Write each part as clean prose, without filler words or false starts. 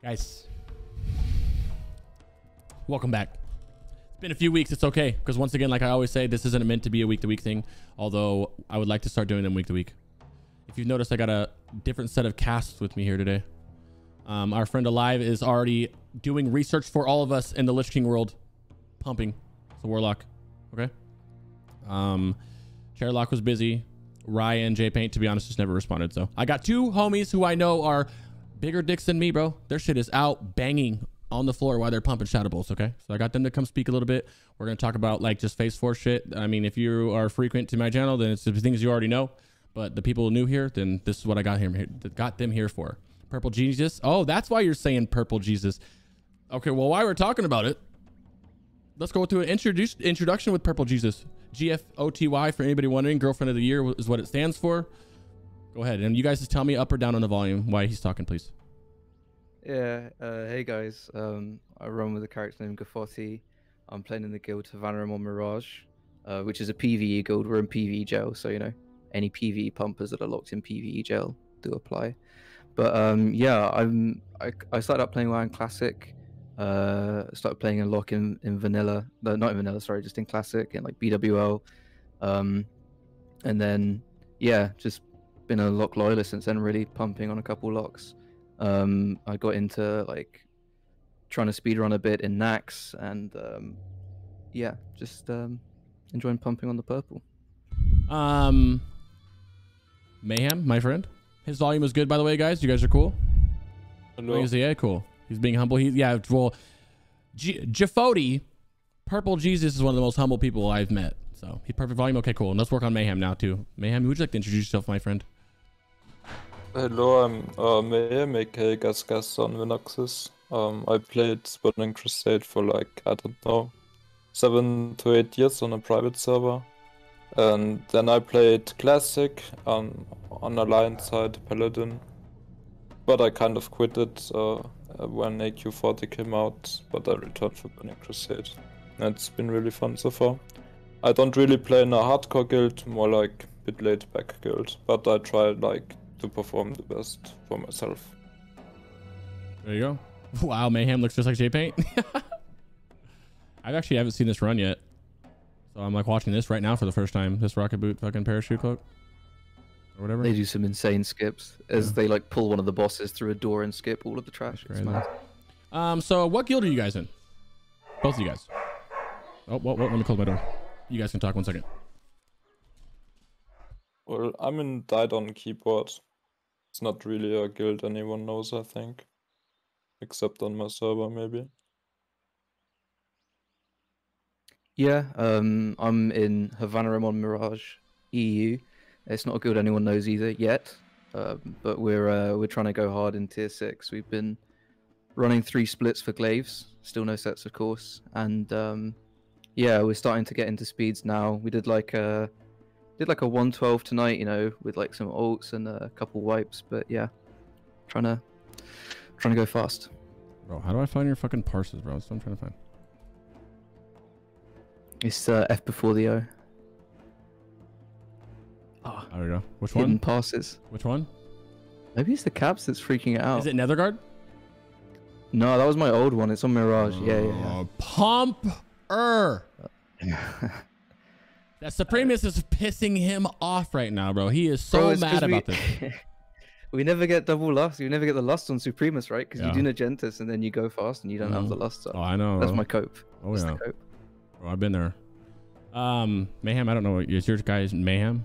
Guys, welcome back. It's been a few weeks. It's okay, because once again, like I always say, this isn't meant to be a week-to-week thing, although I would like to start doing them week-to-week. If you've noticed, I got a different set of casts with me here today. Our friend Alive is already doing research for all of us in the Lich King world. Pumping. It's a Warlock. Okay. Sherlock was busy. Ryan, J-Paint, to be honest, just never responded. So I got two homies who I know are bigger dicks than me, bro. Their shit is out banging on the floor while they're pumping shadow bolts. Okay, so I got them to come speak a little bit. We're gonna talk about like just phase 4 shit. I mean, if you are frequent to my channel, then it's the things you already know. But the people new here, then this is what I got them here for. Purple Jesus. Oh, that's why you're saying Purple Jesus. Okay, well, while we're talking about it, let's go to an introduction with Purple Jesus. GFOTY, for anybody wondering, Girlfriend of the Year is what it stands for. Go ahead, and you guys just tell me up or down on the volume why he's talking, please. Yeah, hey guys, I run with a character named GFOTY. I'm playing in the guild Havana Mirage, which is a PvE guild. We're in PvE jail, so you know, any PvE pumpers that are locked in PvE jail do apply. But yeah, I started up playing WoW in Classic. Started playing a lot in Vanilla, no, not in Vanilla, sorry, just in Classic, in like BWL. And then, yeah, just been a lock loyalist since then, really pumping on a couple locks. I got into like trying to speedrun a bit in Nax, and yeah, just enjoying pumping on the purple. Mayhem, my friend. His volume is good, by the way, guys. You guys are cool. Hello. Yeah, cool. He's being humble. Yeah, well, GFOTY, Purple Jesus is one of the most humble people I've met. So he's perfect volume. Okay, cool. And let's work on Mayhem now too. Mayhem, would you like to introduce yourself, my friend? Hello, I'm Mayhem, aka Gas on Vinoxus. I played Burning Crusade for like, I don't know, 7 to 8 years on a private server. And then I played Classic on Alliance side, Paladin. But I kind of quit it when AQ40 came out, but I returned for Burning Crusade. And it's been really fun so far. I don't really play in a hardcore guild, more like a bit laid back guild, but I try like to perform the best for myself. There you go. Wow, Mayhem looks just like J-Paint. I actually haven't seen this run yet. So I'm like watching this right now for the first time. This rocket boot fucking parachute cloak. Or whatever. They do some insane skips as they like pull one of the bosses through a door and skip all of the trash. It's mad. So what guild are you guys in? Both of you guys. Oh, well, let me close my door. You guys can talk 1 second. Well, I'm in Died on Keyboard. It's not really a guild anyone knows, I think. Except on my server, maybe. Yeah, I'm in Havana Mirage EU. It's not a guild anyone knows either yet, but we're trying to go hard in tier 6. We've been running 3 splits for glaives, still no sets, of course, and yeah, we're starting to get into speeds now. We did like a 112 tonight, you know, with like some ults and a couple wipes, but yeah, trying to go fast. Bro, how do I find your fucking parses, bro? That's what I'm trying to find. It's F before the O. Oh, there we go. Which hidden one? Passes. Which one? Maybe it's the caps that's freaking it out. Is it Netherguard? No, that was my old one. It's on Mirage. Yeah. Pumper. That Supremus is pissing him off right now, bro. He is so mad about this. We never get double lust. You never get the lust on Supremus, right? Because you do Nagentis and then you go fast and you don't have the lust. So oh, I know. That's my cope. Oh, that's yeah. the cope. Oh, I've been there. Mayhem, I don't know. Is your guys Mayhem?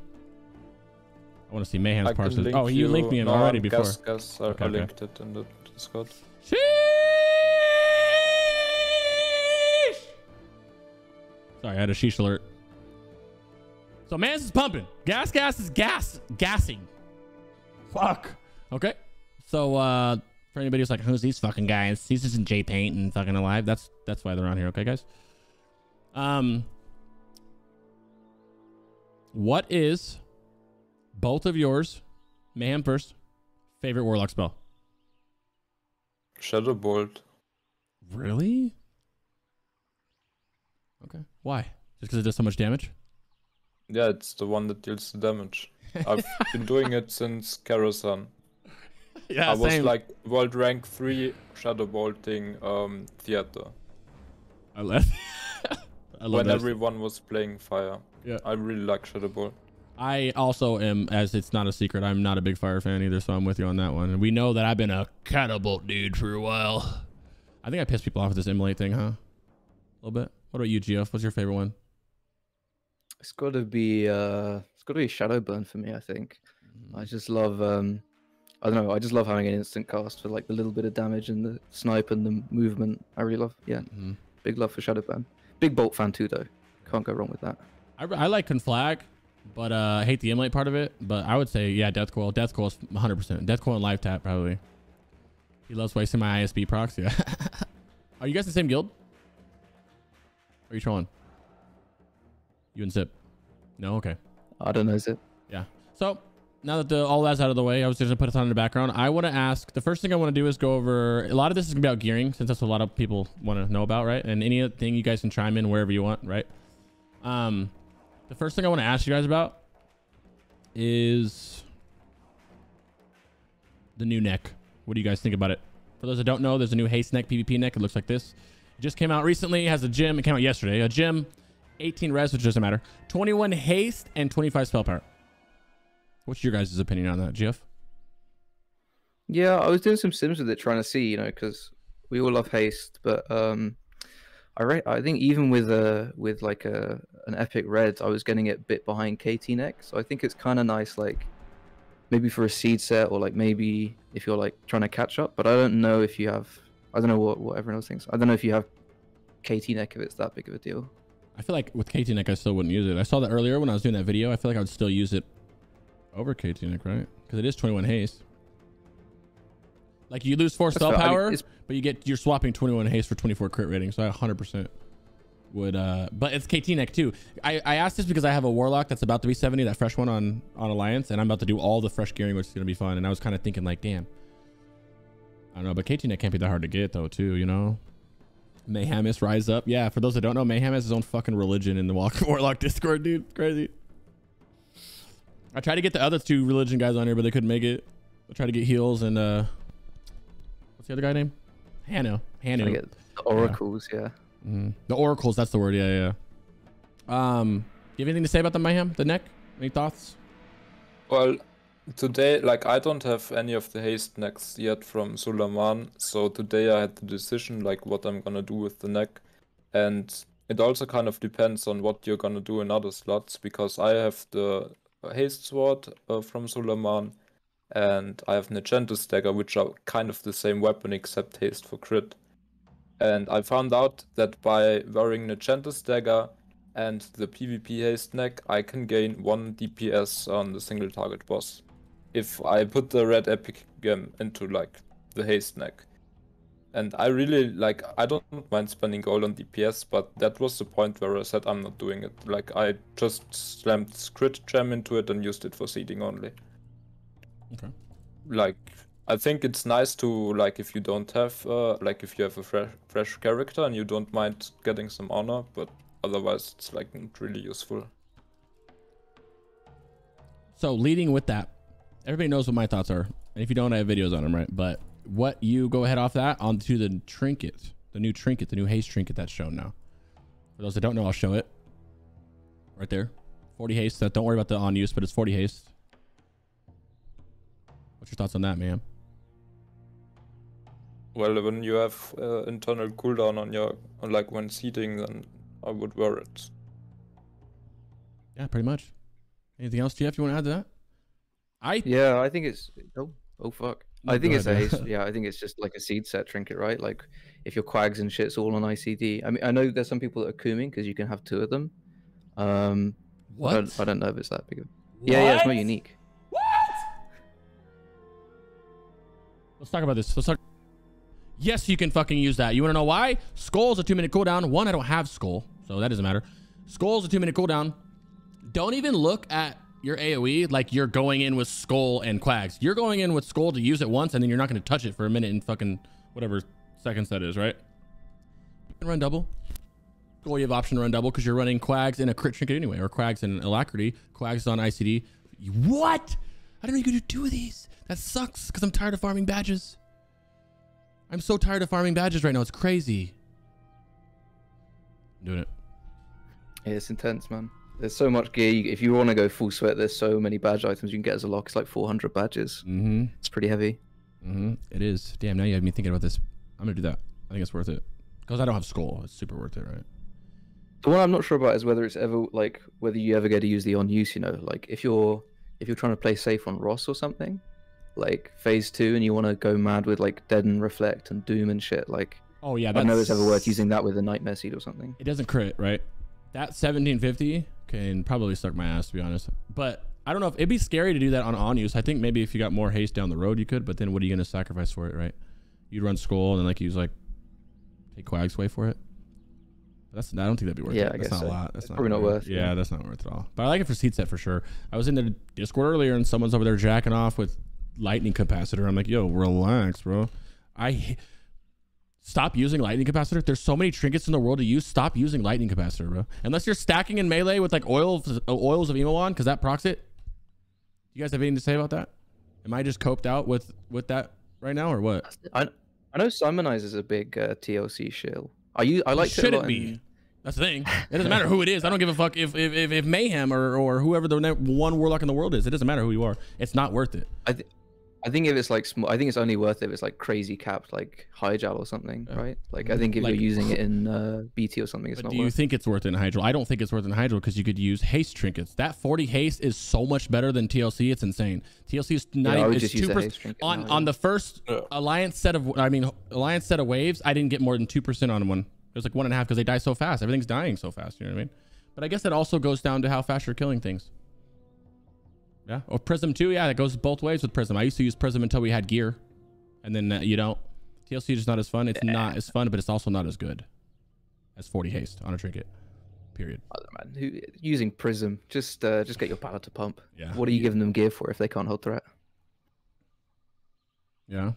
I want to see Mayhem's parses. Oh, you linked me in already before. I linked it in the Discord. Sheesh! Sorry, I had a sheesh alert. So Mans is pumping. Gas is gassing. Fuck. Okay. So for anybody who's like, who's these fucking guys? These isn't J-Paint and fucking Alive. That's why they're on here. Okay, guys. What is both of yours, Mayhem first, favorite Warlock spell? Shadow Bolt. Really? Okay. Why? Just because it does so much damage? Yeah, it's the one that deals the damage. I've been doing it since Karasan. Yeah, I was same. like world rank 3 shadow bolting theater. I love When that. everyone was playing fire. Yeah. I really like shadow bolt. I also am, as it's not a secret, I'm not a big fire fan either, so I'm with you on that one. And we know that I've been a catapult dude for a while. I think I pissed people off with this immolate thing, huh? A little bit. What about you, GF? What's your favorite one? It's got to be shadow burn for me. I think. I just love I don't know. I just love having an instant cast for like the little bit of damage and the snipe and the movement. I really love. Yeah, big love for shadow burn. Big bolt fan too, though. Can't go wrong with that. I like conflag, but I hate the immolate part of it. But I would say, yeah, Death Coil. Death Coil is 100%. Death Coil and live tap probably. He loves wasting my ISB procs. Yeah. Are you guys the same guild? Or are you trolling? You and Zip? No? Okay. I don't know, Zip. Yeah. So now that all that's out of the way, I was just gonna put it on in the background. I want to ask, the first thing I want to do is go over, a lot of this is gonna be about gearing, since that's what a lot of people want to know about, right? And anything you guys can chime in wherever you want, right? The first thing I want to ask you guys about is the new neck. What do you guys think about it? For those that don't know, there's a new haste neck, PvP neck. It looks like this. It just came out recently. It has a gem. It came out yesterday. A gem, 18 res, which doesn't matter. 21 haste and 25 spell power. What's your guys' opinion on that, GF? Yeah, I was doing some sims with it, trying to see, because we all love haste, but I think even with like an epic red, I was getting it bit behind KT neck, so I think it's kind of nice, like maybe for a seed set, or like maybe if you're like trying to catch up. But I don't know if you have, I don't know what everyone else thinks. I don't know if you have KT neck, if it's that big of a deal. I feel like with KT neck, I still wouldn't use it. I saw that earlier when I was doing that video. I feel like I would still use it over KT neck, right? Because it is 21 haste. Like you lose 4 spell power, but you're swapping 21 haste for 24 crit rating. So I 100% would, but it's KT neck too. I asked this because I have a warlock that's about to be 70, that fresh one on Alliance, and I'm about to do all the fresh gearing, which is gonna be fun. And I was kind of thinking like, damn, I don't know, but KT neck can't be that hard to get though, too, Mayhem is rise up. Yeah, for those that don't know, Mayhem has his own fucking religion in the warlock Discord, dude. It's crazy. I tried to get the other 2 religion guys on here, but they couldn't make it. I tried to get heals and what's the other guy name? Hanu. The oracles, yeah. The oracles, that's the word. Yeah. Do you have anything to say about the Mayhem, the neck? Any thoughts? Well, today, like, I don't have any of the haste necks yet from Suleiman, so today I had the decision, like, what I'm gonna do with the neck. And it also kind of depends on what you're gonna do in other slots, because I have the haste sword from Suleiman, and I have an Enchantress dagger, which are kind of the same weapon except haste for crit. And I found out that by wearing an Enchantress dagger and the PvP haste neck, I can gain 1 DPS on the single target boss if I put the red epic gem into like the haste neck. And I really like, I don't mind spending gold on DPS, but that was the point where I said I'm not doing it. Like I just slammed crit gem into it and used it for seeding only. Okay. Like, I think it's nice to, like, if you don't have, like, if you have a fresh character and you don't mind getting some honor, but otherwise it's, like, not really useful. So, leading with that, everybody knows what my thoughts are. And if you don't, I have videos on them, right? But what you go ahead off that onto the trinket, the new haste trinket that's shown now. For those that don't know, I'll show it. Right there. 40 haste. Don't worry about the on use, but it's 40 haste. What's your thoughts on that, man? Well, when you have internal cooldown on your, like when seeding, then I would wear it. Yeah, pretty much. Anything else, Jeff, you want to add to that? Yeah, I think it's oh fuck. No, I think it's ahead, I think it's just like a seed set trinket, right? Like if your quags and shit's all on ICD. I mean, I know there's some people that are cooming because you can have 2 of them. What? I don't know if it's that big. Yeah, it's not unique. What? Let's talk about this. Yes, you can fucking use that. You want to know why? Skull's a 2-minute cooldown. 1, I don't have Skull, so that doesn't matter. Skull's a 2-minute cooldown. Don't even look at your AoE like you're going in with Skull and Quags. You're going in with Skull to use it once, and then you're not going to touch it for a minute and fucking whatever seconds that is, right? You can run double. Skull, you have option to run double because you're running Quags in a crit trinket anyway, or Quags in Alacrity. Quags is on ICD. What? I don't know you could do 2 of these. That sucks because I'm tired of farming badges. I'm so tired of farming badges right now. It's crazy. I'm doing it. Yeah, it's intense, man. There's so much gear. If you want to go full sweat, there's so many badge items you can get as a lock. It's like 400 badges. Mm-hmm. It's pretty heavy. Mm-hmm. It is. Damn, now you have me thinking about this. I'm going to do that. I think it's worth it. Because I don't have skull. It's super worth it, right? The one I'm not sure about is whether it's ever, like, whether you ever get to use the on use, you know? Like, if you're trying to play safe on Ross or something, like phase 2, and you want to go mad with, like, Deaden, Reflect, and Doom and shit, like... Oh, yeah. I don't know if it's ever worth using that with a Nightmare Seed or something. It doesn't crit, right? That 1750 can probably suck my ass, to be honest. But I don't know if it'd be scary to do that on use. I think maybe if you got more haste down the road, you could. But then what are you going to sacrifice for it, right? You'd run skull and then like use like take Quag's way for it. I don't think that'd be worth it. Yeah, I that's guess not so. a lot. That's probably not worth. Yeah, that's not worth it at all. But I like it for seed set for sure. I was in the Discord earlier and someone's over there jacking off with lightning capacitor. I'm like, yo, relax, bro. Stop using lightning capacitor. There's so many trinkets in the world to use. Stop using lightning capacitor, bro. Unless you're stacking in melee with like oils of Emolon, because that procs it. You guys have anything to say about that? Am I just coped out with that right now or what? I know Summonize is a big TLC shill. I like Should it be? That's the thing. It doesn't matter who it is. I don't give a fuck if Mayhem or whoever the one warlock in the world is. It doesn't matter who you are. It's not worth it. I think if it's like small, I think it's only worth it if it's like crazy capped, like Hyjal or something, right? Like I think if you're using it in BT or something, it's not. Do you think it's worth it in Hydro? I don't think it's worth it in Hydro because you could use haste trinkets. That 40 haste is so much better than TLC. It's insane. TLC is not even. It's 2% on the first alliance set of waves. I didn't get more than 2% on one. It was like 1.5 because they die so fast. Everything's dying so fast. You know what I mean? But I guess that also goes down to how fast you're killing things. Yeah, or Prism too. Yeah, that goes both ways with Prism. I used to use Prism until we had gear, and then you don't. TLC is just not as fun. It's not as fun, but it's also not as good as 40 haste on a trinket. Period. Oh, man, using Prism, just get your pallet to pump. Yeah. What are you giving them gear for if they can't hold threat? Yeah.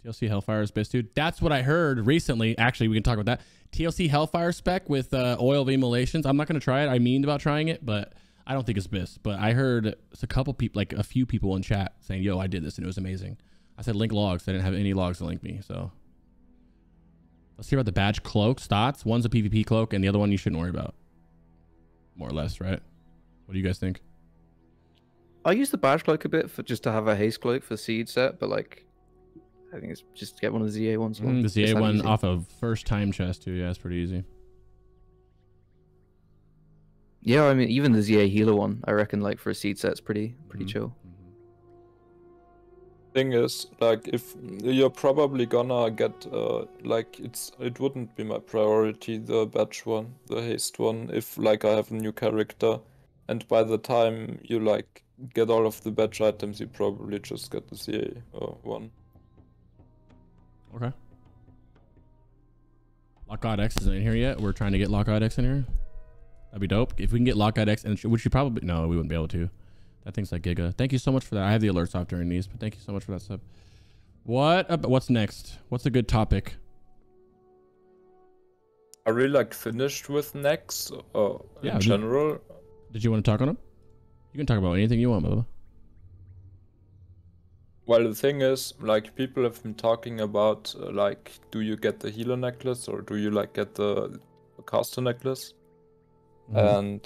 TLC Hellfire is best, dude. That's what I heard recently. Actually, we can talk about that. TLC Hellfire spec with oil of immolations. I'm not going to try it. I mean about trying it, but I don't think it's BiS. But I heard it's a couple people, like a few people in chat saying, yo, I did this and it was amazing. I said link logs. They didn't have any logs to link me. So let's hear about the badge cloak stats. One's a PvP cloak and the other one you shouldn't worry about. More or less, right? What do you guys think? I use the badge cloak a bit for just to have a haste cloak for seed set, but like I think it's just get one of the ZA ones. The ZA one off of first time chest too. Yeah, it's pretty easy. Yeah, I mean even the ZA healer one, I reckon like for a seed set's pretty chill. Thing is, like if you're probably gonna get like it wouldn't be my priority, the badge one, the haste one, if like I have a new character, and by the time you like get all of the badge items, you probably just get the ZA one. Okay. Lockout X isn't in here yet. We're trying to get Lockout X in here. That'd be dope. If we can get Lockout X, and which you probably... No, we wouldn't be able to. That thing's like Giga. Thank you so much for that. I have the alerts off during these, but thank you so much for that sub. What's next? What's a good topic? Are we like finished with next in general? Did you want to talk on them? You can talk about anything you want, Bubba. Well, the thing is, like, people have been talking about, like, do you get the healer necklace or do you, like, get the caster necklace? And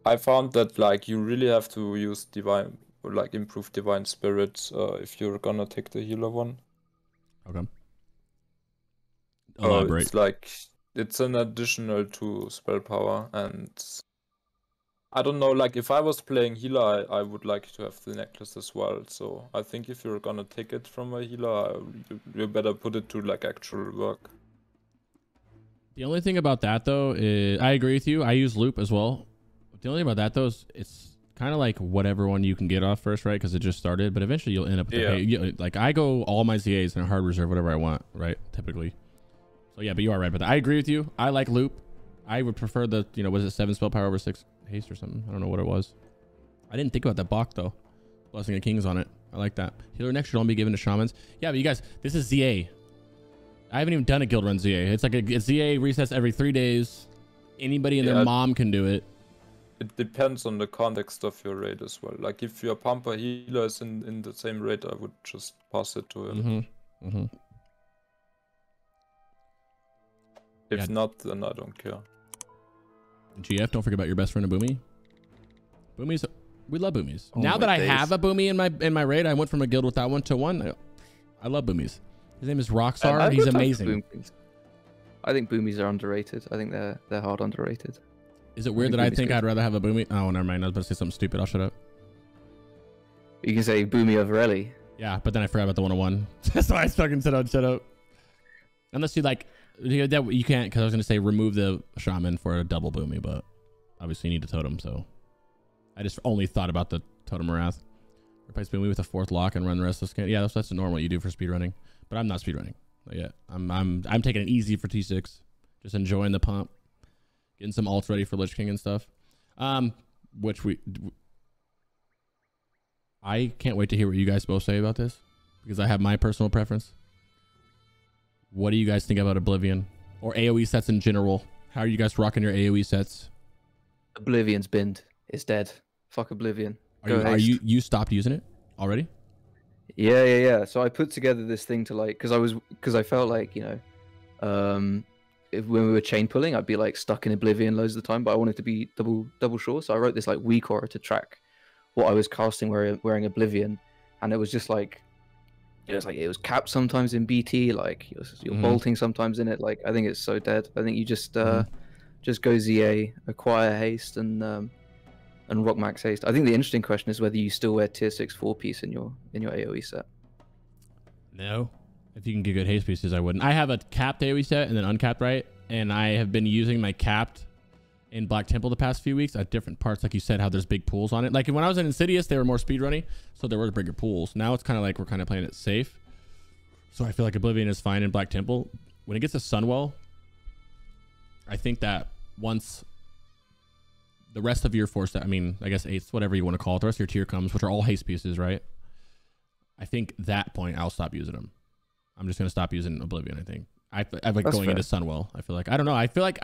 I found that, like, you really have to use divine, like, improve divine spirit if you're gonna take the healer one. Okay. Elaborate. It's like, it's an additional to spell power, and I don't know, like, if I was playing healer, I would like to have the necklace as well. So I think if you're gonna take it from a healer, you better put it to, like, actual work. The only thing about that, though, is I agree with you. I use loop as well. The only thing about that, though, is it's kind of like whatever one you can get off first, right? Because it just started. But eventually you'll end up with like, I go all my ZAs in a hard reserve, whatever I want, right? Typically. So yeah, but you are right about that. I agree with you. I like loop. I would prefer the, was it 7 spell power over 6 haste or something? I don't know what it was. I didn't think about that block though. Blessing of Kings on it. I like that. Healer next should only be given to shamans. Yeah, but you guys, this is ZA. I haven't even done a guild run ZA. It's like a ZA resets every 3 days. Anybody and their mom can do it. it depends on the context of your raid as well. Like if your pumper healer is in the same raid, I would just pass it to him. If not, then I don't care. GF, don't forget about your best friend, a Boomy. Boomies, we love Boomies. Oh now that I days. have a Boomy in my raid, I went from a guild without one to one. I love Boomies. His name is Rockstar. He's amazing. I think Boomies are underrated. I think they're hard underrated. Is it weird that I think I'd rather have a Boomy? Oh, never mind. I was about to say something stupid. I'll shut up. You can say Boomy over Ellie. Yeah, but then I forgot about the 101. That's why I fucking said I'd shut up. Unless you like, you can't, because I was going to say remove the shaman for a double Boomy, but obviously you need a totem, so I just only thought about the totem wrath. Replace Boomy with a 4th lock and run the rest of the scan. Yeah, that's normal you do for speedrunning, but I'm not speedrunning. Yeah, I'm taking it easy for T6, just enjoying the pump, getting some ults ready for Lich King and stuff. Which I can't wait to hear what you guys both say about this, because I have my personal preference. What do you guys think about Oblivion or AoE sets in general? How are you guys rocking your AoE sets? Oblivion's binned. It's dead. Fuck Oblivion. Are you stopped using it already? Yeah. So I put together this thing to like, because I felt like, you know, when we were chain pulling, I'd be like stuck in Oblivion loads of the time, but I wanted to be double sure. So I wrote this like weak aura to track what I was casting wearing Oblivion, and it was just like, it was capped sometimes in BT, like you're bolting sometimes in it. Like I think it's so dead. I think you just go ZA, acquire haste, and rock max haste. I think the interesting question is whether you still wear tier 6 4-piece in your AoE set. No. If you can get good haste pieces, I wouldn't. I have a capped AoE set and then uncapped, right? And I have been using my capped in Black Temple the past few weeks at different parts, like you said, how there's big pools on it. Like when I was in Insidious, they were more speedrunning, so there were bigger pools. Now it's kind of like we're kind of playing it safe. So I feel like Oblivion is fine in Black Temple. When it gets to Sunwell, I think that once the rest of your force, I mean, I guess 8th, whatever you want to call it, the rest of your tier comes, which are all haste pieces, right? I think that point I'll stop using them. I'm just going to stop using Oblivion, I think. I like That's going fair. into Sunwell. I feel like, I don't know. I feel like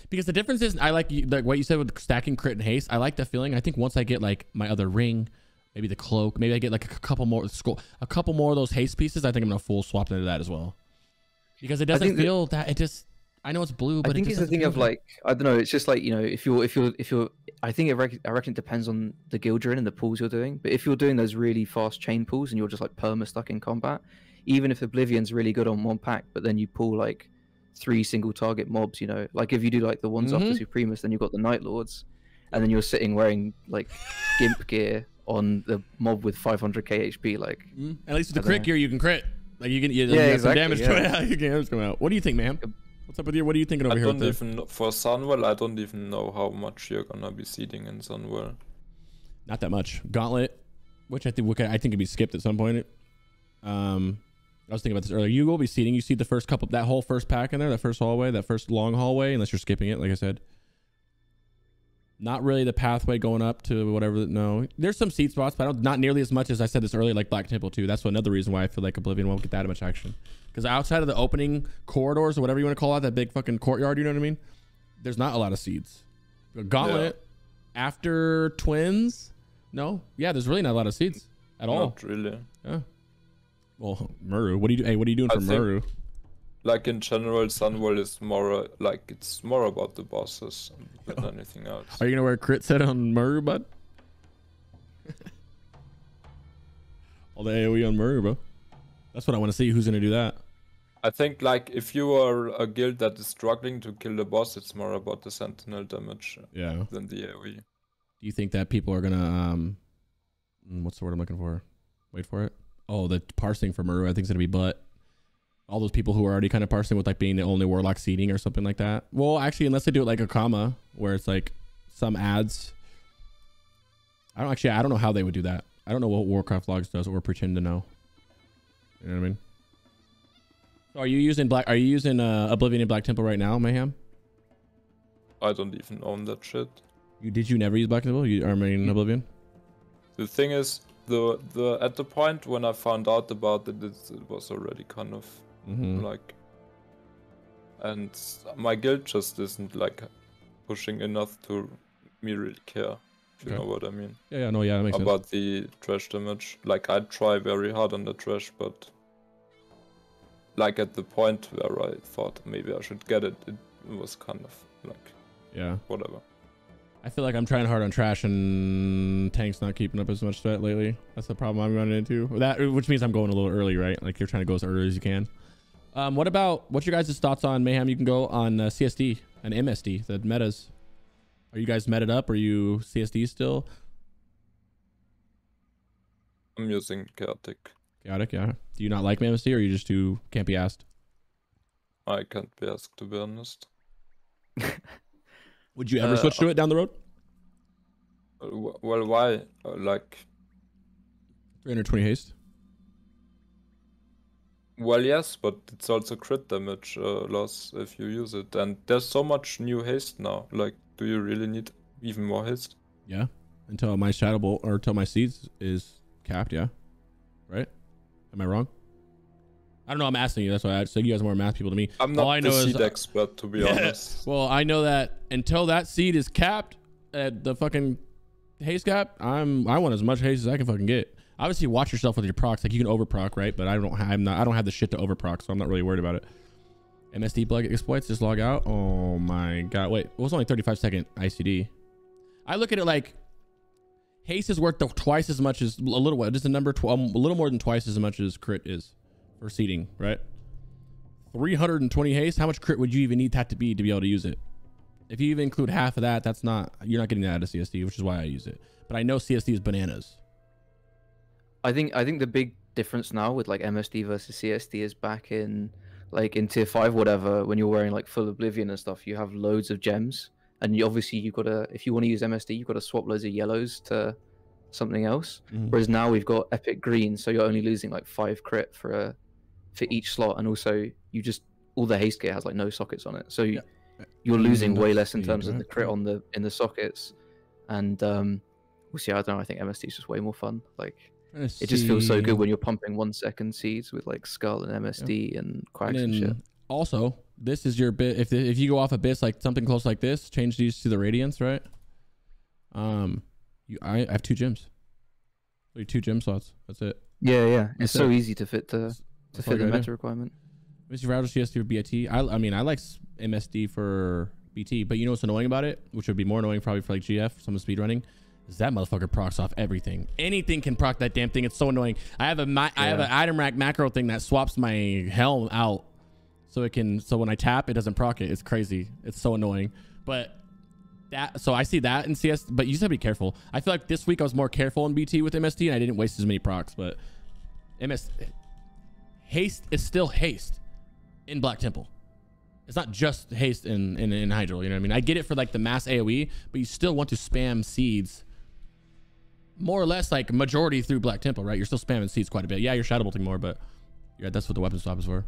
because the difference is I like what you said with stacking crit and haste. I like that feeling. I think once I get like my other ring, maybe the cloak, maybe I get like a couple more of those haste pieces, I think I'm going to full swap into that as well. Because it doesn't feel that, it just, I know it's blue, but I think it's the thing of like, I don't know, it's just like, you know, if you're I think I reckon it depends on the guild you're in and the pools you're doing. But if you're doing those really fast chain pools and you're just like perma stuck in combat, even if Oblivion's really good on one pack, but then you pull like 3 single target mobs, you know, like if you do like the ones after Supremus, then you've got the Night Lords, and then you're sitting wearing like Gimp gear on the mob with 500k HP, like. At least with the crit gear, you can crit. Like you can, exactly, some damage coming out. You can damage coming out. What do you think, man? What's up with you? What are you thinking over here? For Sunwell, I don't even know how much you're gonna be seeding in Sunwell. Not that much. Gauntlet, which I think could be skipped at some point. I was thinking about this earlier. You will be seeding. You see the first couple, that whole first pack in there, that first hallway, that first long hallway, unless you're skipping it, like I said. Not really the pathway going up to whatever. No, there's some seed spots, but not nearly as much as I said this earlier, like Black Temple 2. That's another reason why I feel like Oblivion won't get that much action. Because outside of the opening corridors or whatever you want to call it, that big fucking courtyard, you know what I mean? There's not a lot of seeds. Gauntlet, after Twins, no. Yeah, there's really not a lot of seeds at all. Not really. Yeah. Well, Muru, what are you doing for Muru? Like in general, Sunwell is more like it's more about the bosses than anything else. Are you gonna wear a crit set on Muru, bud? All the AoE on Muru, bro. That's what I want to see. Who's gonna do that? I think like if you are a guild that is struggling to kill the boss, it's more about the sentinel damage than the AoE. Do you think that people are gonna what's the word I'm looking for? Wait for it. Oh, the parsing for Muru, I think it's gonna be butt. All those people who are already kind of parsing with like being the only warlock seeding or something like that. Well, actually, unless they do it like a comma, where it's like some ads. I don't know how they would do that. I don't know what Warcraft Logs does or pretend to know. You know what I mean? So are you using Oblivion and Black Temple right now, Mayhem? I don't even own that shit. Did you never use Black Temple? Oblivion? The thing is, at the point when I found out about it, it was already kind of like, and my guild just isn't like pushing enough to me really care, if you know what I mean. Yeah, no, yeah, that makes sense. About the trash damage. Like, I try very hard on the trash, but like at the point where I thought maybe I should get it, it was kind of like, yeah, whatever. I feel like I'm trying hard on trash and tank's not keeping up as much sweat lately. That's the problem I'm running into. That, which means I'm going a little early, right? Like you're trying to go as early as you can. What's your guys' thoughts on Mayhem? You can go on CSD and MSD, the metas. Are you guys meted up? Are you CSD still? I'm using chaotic. Chaotic, yeah. Do you not like MSD, or you just can't be asked? I can't be asked, to be honest. Would you ever switch to it down the road? Well, why? Like 320 haste. Well, yes, but it's also crit damage loss if you use it, and there's so much new haste now. Like, do you really need even more haste? Yeah, until my shadow bolt or until my seeds is capped. Yeah, right? Am I wrong? I don't know. I'm asking you. That's why I said you guys are more math people to me. I'm not the seed expert, to be honest. Well, I know that until that seed is capped at the fucking haste cap, I want as much haste as I can fucking get. Obviously, watch yourself with your procs. Like you can over proc, right? But I don't have the shit to over proc, so I'm not really worried about it. MSD bug exploits. Just log out. Oh my god! Wait, it was only 35-second ICD. I look at it like haste is worth twice as much as a little. What is the number? A little more than twice as much as crit is for seeding, right? 320 haste. How much crit would you even need that to be able to use it? If you even include half of that, you're not getting that out of CSD, which is why I use it. But I know CSD is bananas. I think the big difference now with like MSD versus CSD is back in like in tier 5 whatever, when you're wearing like full oblivion and stuff, you have loads of gems, and you gotta, if you want to use MSD, you've got to swap loads of yellows to something else. Whereas now we've got epic green, so you're only losing like 5 crit for each slot, and also all the haste gear has like no sockets on it, so you're losing way less in terms of the crit in the sockets. And we'll see. I don't know, I think MSD is just way more fun. Like it just feels so good when you're pumping 1 second seeds with like Skull and MSD and Quacks and shit. Also, this is your bit. If you go off a BiS like something close like this, change these to the Radiance, right? I have 2 gyms. 2 gym slots. That's it. Yeah. It's so easy to fit the meta requirement. Mr. Router CSD for BIT. I mean, I like MSD for BT, but you know what's annoying about it, which would be more annoying probably for like GF, some speedrunning, is that motherfucker procs off everything. Anything can proc that damn thing. It's so annoying. I have an item rack macro thing that swaps my helm out, so when I tap, it doesn't proc it. It's crazy. It's so annoying. But so I see that in CS, but you just have to be careful. I feel like this week I was more careful in BT with MSD, and I didn't waste as many procs. But haste is still haste in Black Temple. It's not just haste in Hydro, you know what I mean? I get it for like the mass AoE, but you still want to spam seeds more or less like majority through Black Temple, right? You're still spamming seeds quite a bit. Yeah, you're shadow bolting more, but yeah, that's what the weapon swap is for.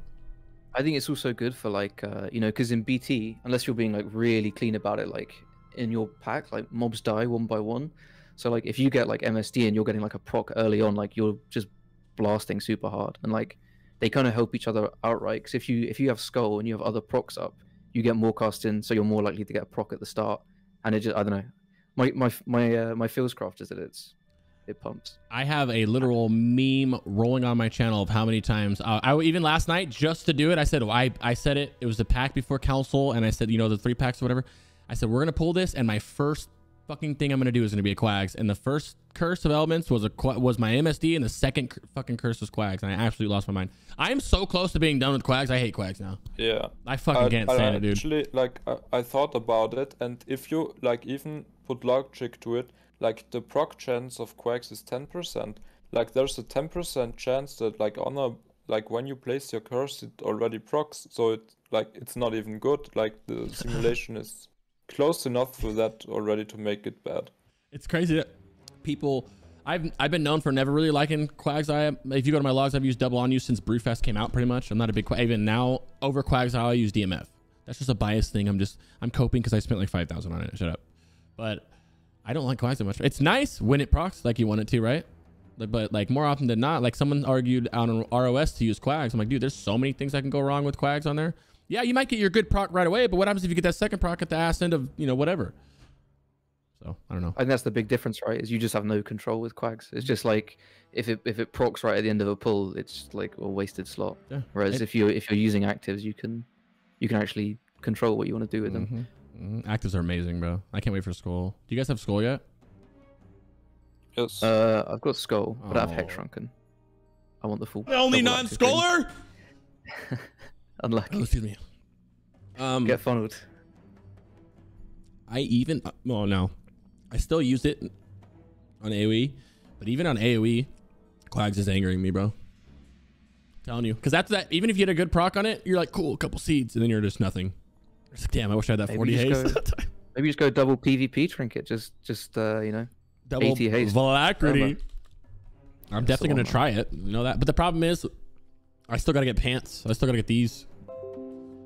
I think it's also good for like, because in BT, unless you're being like really clean about it, like in your pack, like mobs die 1 by 1. So like if you get like MSD and you're getting like a proc early on, like you're just blasting super hard, and like they kind of help each other out, right? Because if you have Skull and you have other procs up, you get more cast in, so you're more likely to get a proc at the start. And it just, I don't know, my feels craft is that it pumps. I have a literal meme rolling on my channel of how many times I even last night, just to do it, I said, I said it was the pack before council, and I said, the 3 packs or whatever, I said we're gonna pull this, and my first fucking thing I'm gonna do is gonna be a Quags, and the first curse of elements was my MSD, and the second fucking curse was Quags, and I absolutely lost my mind. I am so close to being done with Quags. I hate Quags now. Yeah, I fucking can't stand it, dude. Actually, like I thought about it, and if you like even put logic to it, like the proc chance of Quags is 10%. Like there's a 10% chance that like when you place your curse, it already procs, so it's not even good. Like the simulation is close enough for that already to make it bad. It's crazy that people, I've been known for never really liking Quags. If you go to my logs, I've used double on you since Brewfest came out pretty much. I'm not a big even now over Quags. I use DMF. That's just a bias thing. I'm coping because I spent like 5,000 on it. Shut up. But I don't like Quags that much. It's nice when it procs like you want it to, right? But like more often than not, like someone argued on ROS to use Quags. I'm like, dude, there's so many things that can go wrong with Quags on there. Yeah, you might get your good proc right away, but what happens if you get that second proc at the ass end of, whatever? So So I don't know. I think that's the big difference, right? Is you just have no control with quags. It's just like if it procs right at the end of a pull, it's like a wasted slot. Yeah. Whereas if you're using actives, you can actually control what you want to do with them. Actives are amazing, bro. I can't wait for Skull. Do you guys have Skull yet? Yes. I've got Skull, but I have Hex Oh. Shrunken. I want the full. The only double active thing. non-Skuller. Unlucky. Oh, excuse me. Get funneled. I even well no, I still use it on AOE, but even on AOE, Quags is angering me, bro. Telling you, because that's that. Even if you had a good proc on it, you're like, cool, a couple seeds, and then you're just nothing. It's like, damn, I wish I had that 40 haste. Maybe just go double PvP trinket. Just you know, Double 80 haste. Alacrity. I'm That's definitely the gonna one, try it. You know that, but the problem is, I still gotta get pants. I still gotta get these. I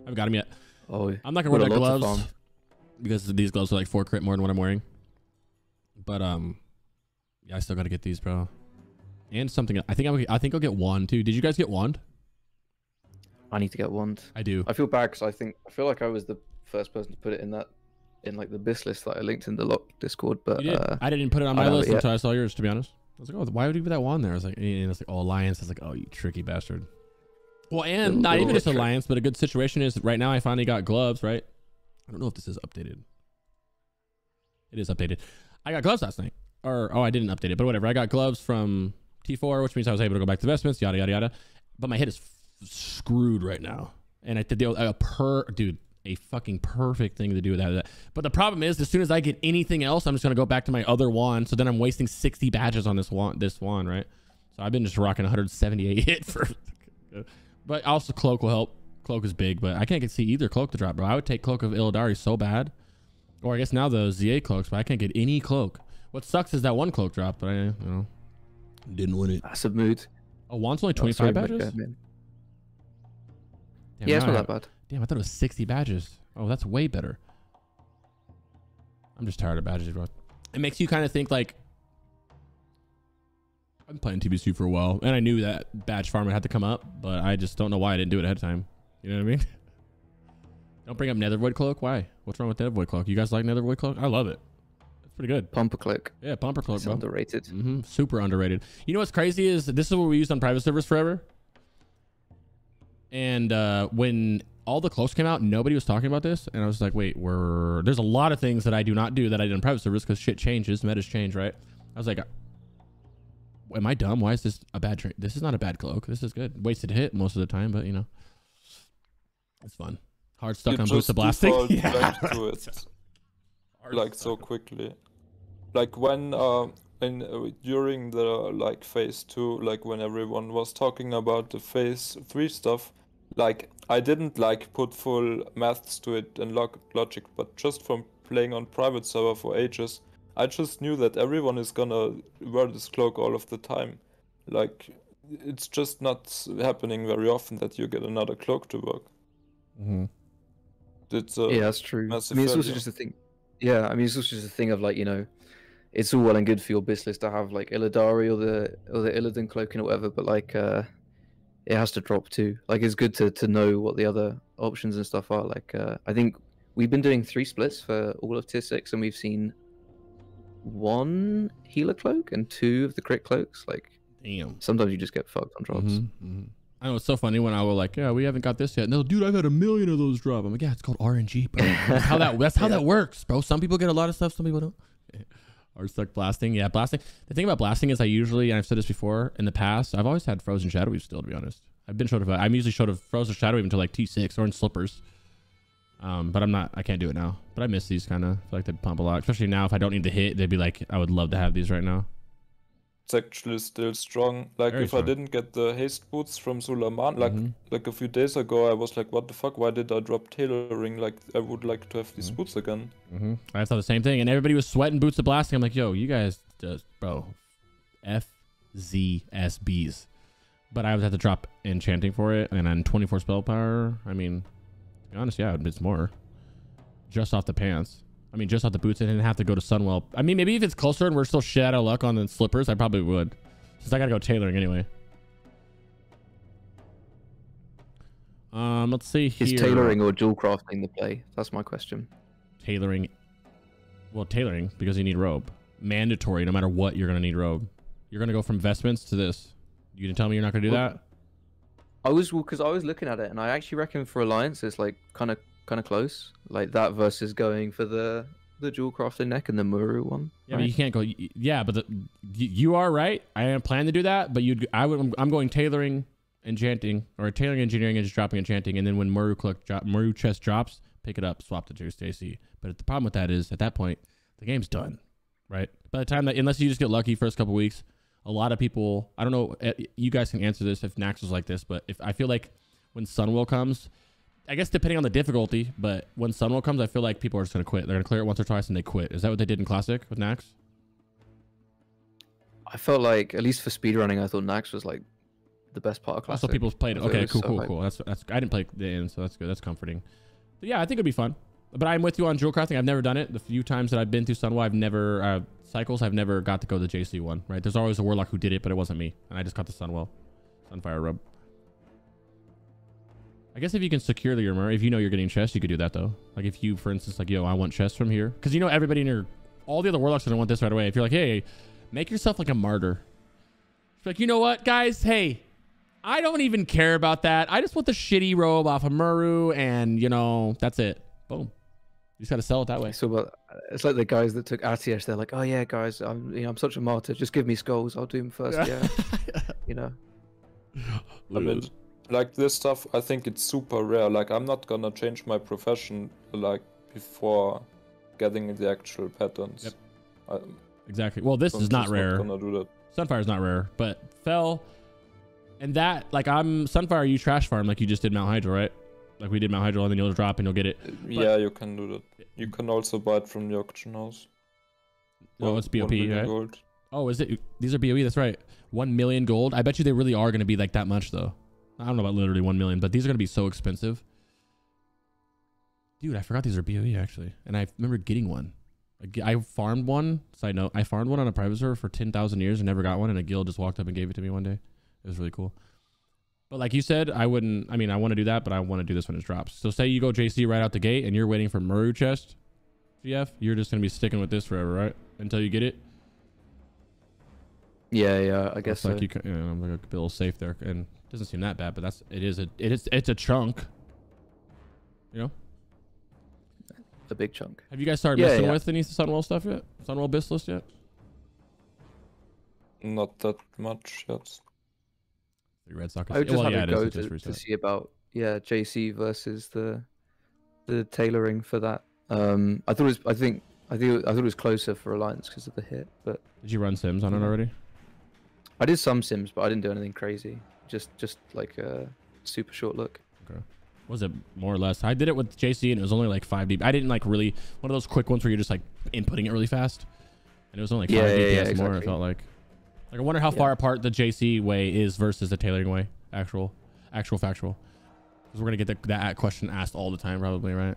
haven't got them yet. Oh, I'm not gonna wear the what a lot to gloves farm. because these gloves are like 4 crit more than what I'm wearing. But yeah, I still gotta get these, bro. And something. I think I'll get wand too. Did you guys get wand? I need to get wand. I do. I feel bad because I feel like I was the first person to put it in like the BiS list that I linked in the lock Discord, but You did. I didn't put it on my haven't list yet. until I saw yours, to be honest. I was like, oh, why would you put that wand there? I was like, and it's like, oh, Alliance. I was like, oh, you tricky bastard. Well, and not even just Alliance, but a good situation is right now I finally got gloves, right? I don't know if this is updated. It is updated. I got gloves last night. Or, oh, I didn't update it, but whatever. I got gloves from T4, which means I was able to go back to vestments, yada, yada, yada. But my head is screwed right now. And I did dude, a fucking perfect thing to do with that. But the problem is, as soon as I get anything else, I'm just going to go back to my other wand. So then I'm wasting 60 badges on this wand, right? So I've been just rocking 178 hit for... But also Cloak will help. Cloak is big, but I can't see either Cloak to drop, bro. I would take Cloak of Illidari so bad. Or I guess now the ZA Cloaks, but I can't get any Cloak. What sucks is that one Cloak drop, but I didn't win it. that's a mood. Oh, wand's only 25 badges? Damn, Damn, yeah, it's now not I that bad. Damn, I thought it was 60 badges. Oh, that's way better. I'm just tired of badges, bro. It makes you kind of think like, I've been playing TBC for a while, and I knew that badge farming had to come up, but I just don't know why I didn't do it ahead of time. You know what I mean? Don't bring up Nethervoid Cloak. Why? What's wrong with Nethervoid Cloak? You guys like Nethervoid Cloak? I love it. It's pretty good. Pumper click. Yeah, Pumper Cloak, It's bro. underrated. Super underrated. You know what's crazy is this is what we used on private servers forever. And when all the cloaks came out, nobody was talking about this. And I was like, wait, there's a lot of things that I do not do that I did on private servers because shit changes, metas change, right? I was like, am I dumb? Why is this a bad trade? This is not a bad cloak. This is good. Wasted hit most of the time, but you know, it's fun. Hard stuck on boots of blasting. Back to it, like so quickly. Like when during the like phase 2, like when everyone was talking about the phase 3 stuff, like I didn't like put full maths to it and logic, but just from playing on private server for ages, I just knew that everyone is gonna wear this cloak all of the time. Like it's just not happening very often that you get another cloak to work. It's Yeah, that's true. I massive mean, it's also failure. just a thing. Yeah, I mean, it's also just a thing of like, you know, it's all well and good for your BiS list to have like Illidari or the Illidan cloaking or whatever, but like it has to drop too. Like it's good to know what the other options and stuff are. Like I think we've been doing 3 splits for all of tier 6, and we've seen 1 healer cloak and 2 of the crit cloaks. Like Damn. sometimes you just get fucked on drops. I know it's so funny when I will like, yeah, we haven't got this yet. No, dude, I've had 1 million of those drop. I'm like, yeah, it's called RNG, bro. That's how that works, bro. Some people get a lot of stuff, some people don't. Or stuck blasting. Yeah, blasting. The thing about blasting is I usually, and I've said this before in the past, I've always had frozen shadow weave still, to be honest. I'm usually showed a frozen shadow weave until like T6 or in slippers. But I can't do it now. But I miss these kind of. I feel like they'd pump a lot. Especially now if I don't need to hit, they'd be like, I would love to have these right now. It's actually still strong. Like Very if strong. I didn't get the haste boots from Sulaman, like a few days ago, I was like, what the fuck? Why did I drop tailoring? Like I would like to have these boots again. I thought the same thing, and everybody was sweating boots of blasting. I'm like, yo, you guys just, bro, FZSBs. But I would have to drop enchanting for it, and then 24 spell power. I mean, to be honest, yeah, it's more. Just off the pants. I mean, just off the boots, and didn't have to go to Sunwell. I mean, maybe if it's closer and we're still shit out of luck on the slippers, I probably would. Since I gotta go tailoring anyway. Let's see here. Is tailoring or dual crafting the play? That's my question. Tailoring Well, tailoring, because you need robe. Mandatory, no matter what, you're going to need robe. You're going to go from vestments to this. You didn't tell me you're not going to do that? Because I was looking at it, and I actually reckon for Alliance, it's like kind of close. Like that versus going for the dual crafted neck and the Muru one. Yeah, right? but you can't go. Yeah, but you are right. I am planning to do that, but I'm going tailoring, enchanting, or tailoring, engineering, and just dropping enchanting, and then when Muru chest drops, pick it up, swap the JC. But the problem with that is, at that point, the game's done, right? By the time that, unless you just get lucky first couple weeks, a lot of people, I don't know, you guys can answer this if Nax was like this, but if I feel like when Sunwell comes, I guess depending on the difficulty, but when Sunwell comes, I feel like people are just going to quit. They're going to clear it once or twice and they quit. Is that what they did in Classic with Nax? I felt like, at least for speedrunning, I thought Nax was like the best part of Classic. So people played it. Okay, cool. That's I didn't play the end, so that's good. That's comforting. But yeah, I think it'd be fun. But I'm with you on jewel crafting. I've never done it. The few times that I've been through Sunwell, I've never cycles. I've never got to go to the JC one. Right? There's always a warlock who did it, but it wasn't me, and I just got the Sunfire rub. I guess if you can secure your armor, if you know you're getting chests, you could do that though. Like if you, for instance, like, yo, I want chests from here, because you know everybody in all the other warlocks are gonna want this right away. If you're like, hey, make yourself like a martyr. It's like, you know what, guys? Hey, I don't even care about that. I just want the shitty robe off of Muru, and you know that's it. Boom. You just gotta sell it that way. So, it's like the guys that took RTS. They're like, oh yeah, guys, I'm such a martyr. Just give me skulls. I'll do them first. Yeah. You know. I mean, like this stuff, I think it's super rare. Like I'm not gonna change my profession like before getting the actual patterns. Yep. Exactly. Well, this is not rare. Not gonna do that. Sunfire is not rare, but Fell and that, like, I'm Sunfire, you trash farm like you just did Mount Hydra, right? Like we did Mount Hydra, and then you'll drop and you'll get it. Yeah, you can do that. You can also buy it from the auction house. Oh, it's BOP, right? Gold. Oh, is it? These are BOE, that's right. 1 million gold. I bet you they really are going to be like that much though. I don't know about literally 1 million, but these are going to be so expensive. Dude, I forgot these are BOE actually. And I remember getting one. I farmed one. Side note, I farmed one on a private server for 10,000 years and never got one. And a guild just walked up and gave it to me one day. It was really cool. But like you said, I wouldn't, I mean, I want to do that, but I want to do this when it drops. So say you go JC right out the gate and you're waiting for Muru chest, GF, you're just going to be sticking with this forever, right? Until you get it. Yeah, I guess like so. you can, I'm like a little safe there, and it doesn't seem that bad, but it's a chunk, you know. A big chunk. Have you guys started messing with any Sunwell stuff yet? Sunwell BiS list yet? Not that much yet. The Red Sox. I would just well, have yeah, to go to see about JC versus the tailoring for that. I thought it was closer for Alliance because of the hit, but did you run sims on it already? I did some sims, but I didn't do anything crazy. Just like a super short look. Okay. Was it more or less? I did it with JC and it was only like 5 DP. I didn't like really one of those quick ones where you're just like inputting it really fast, and it was only like 5 DPS more. It felt like I wonder how far apart the JC way is versus the tailoring way. Actual factual. Because we're gonna get that question asked all the time, probably, right?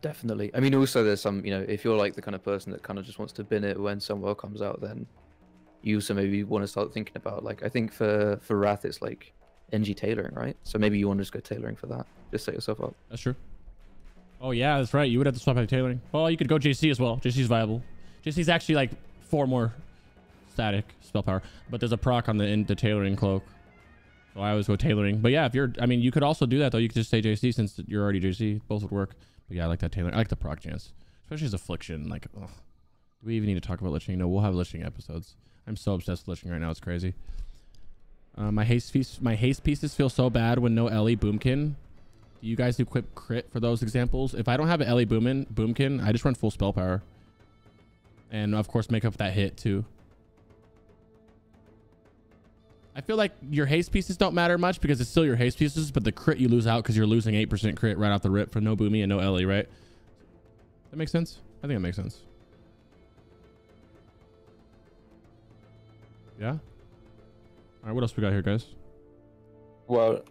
Definitely. I mean, also there's some, if you're like the kind of person that kind of just wants to bin it when Sunwell comes out, then you also maybe want to start thinking about, like, I think for Wrath it's like NG tailoring, right? So maybe you want to just go tailoring for that. Just set yourself up. That's true. Oh yeah, that's right. You would have to swap out tailoring. Well, you could go JC as well. JC's viable. JC's actually like 4 more static spell power, but there's a proc on the tailoring cloak. So I always go tailoring. But yeah, you could also do that though. You could just say JC since you're already JC. Both would work. But yeah, I like that tailoring. I like the proc chance, especially as affliction. Like, ugh. Do we even need to talk about Lich King? No, we'll have Lich King episodes. I'm so obsessed with Lich King right now. It's crazy. My haste pieces feel so bad when no Ellie Boomkin. Do you guys equip crit for those examples? If I don't have an Ellie Boomkin, I just run full spell power. And of course, make up that hit too. I feel like your haste pieces don't matter much because it's still your haste pieces, but the crit you lose out because you're losing 8% crit right off the rip for no Boomy and no Ellie, right? That makes sense? I think it makes sense. Yeah? All right, what else we got here, guys? Well,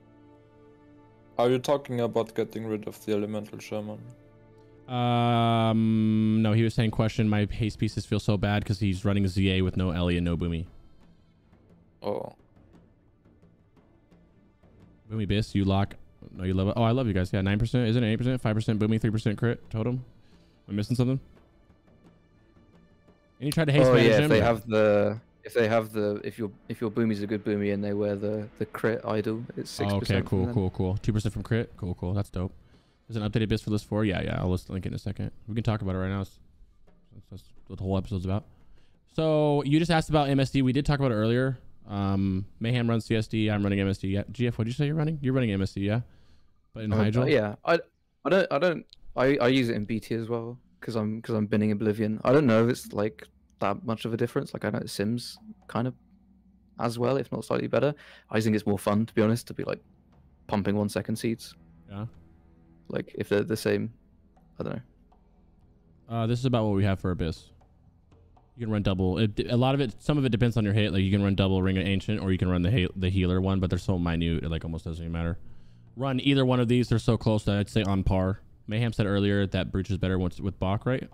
are you talking about getting rid of the Elemental Shaman? No, he was saying question, my haste pieces feel so bad because he's running ZA with no Ellie and no Boomy. Oh. Boomy BiS, you lock. No, you love it. Oh, I love you guys. Yeah, 9%. Isn't it 8%? 5% Boomy, 3% crit totem. Am I missing something? And you tried to haste Oh manage yeah, him? if your boomie's a good boomie and they wear the crit idol, it's 6%. Oh, okay, from them. cool. 2% from crit. Cool. That's dope. There's an updated BiS for list 4. Yeah. I'll list the link in a second. We can talk about it right now. That's what the whole episode's about. So you just asked about MSD. We did talk about it earlier. Mayhem runs CSD. I'm running MSD. Yeah. GF, what did you say you're running? You're running MSD, yeah? But in Hydro? Yeah. I use it in BT as well because I'm binning Oblivion. I don't know if it's like that much of a difference. Like I know Sims kind of as well, if not slightly better. I just think it's more fun, to be honest, to be like pumping 1 second seeds. Yeah. Like if they're the same, I don't know. This is about what we have for a BiS. You can run double. Some of it depends on your hit. Like you can run double Ring of Ancient, or you can run the healer one, but they're so minute it like almost doesn't even matter. Run either one of these. They're so close that I'd say on par. Mayhem said earlier that Breach is better with Bach, right?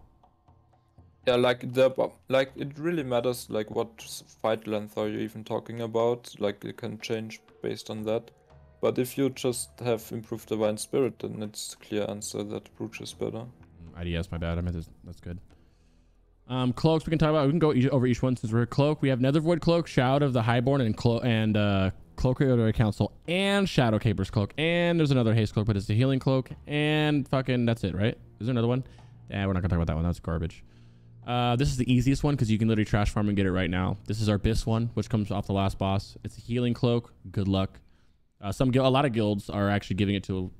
Yeah, like it really matters like what fight length are you even talking about. Like it can change based on that. But if you just have improved Divine Spirit, then it's a clear answer that Breach is better. IDS, my bad. I meant that's good. Cloaks we can talk about. We can go over each one since we're Cloak. We have Nether Void Cloak, Shout of the Highborn, and Cloak Creator Council, and Shadow Caper's Cloak, and there's another Haste Cloak, but it's a Healing Cloak, and fucking that's it, right? Is there another one? Yeah, we're not gonna talk about that one. That's garbage. This is the easiest one because you can literally trash farm and get it right now. This is our BiS one, which comes off the last boss. It's a Healing Cloak. Good luck. A lot of guilds are actually giving it to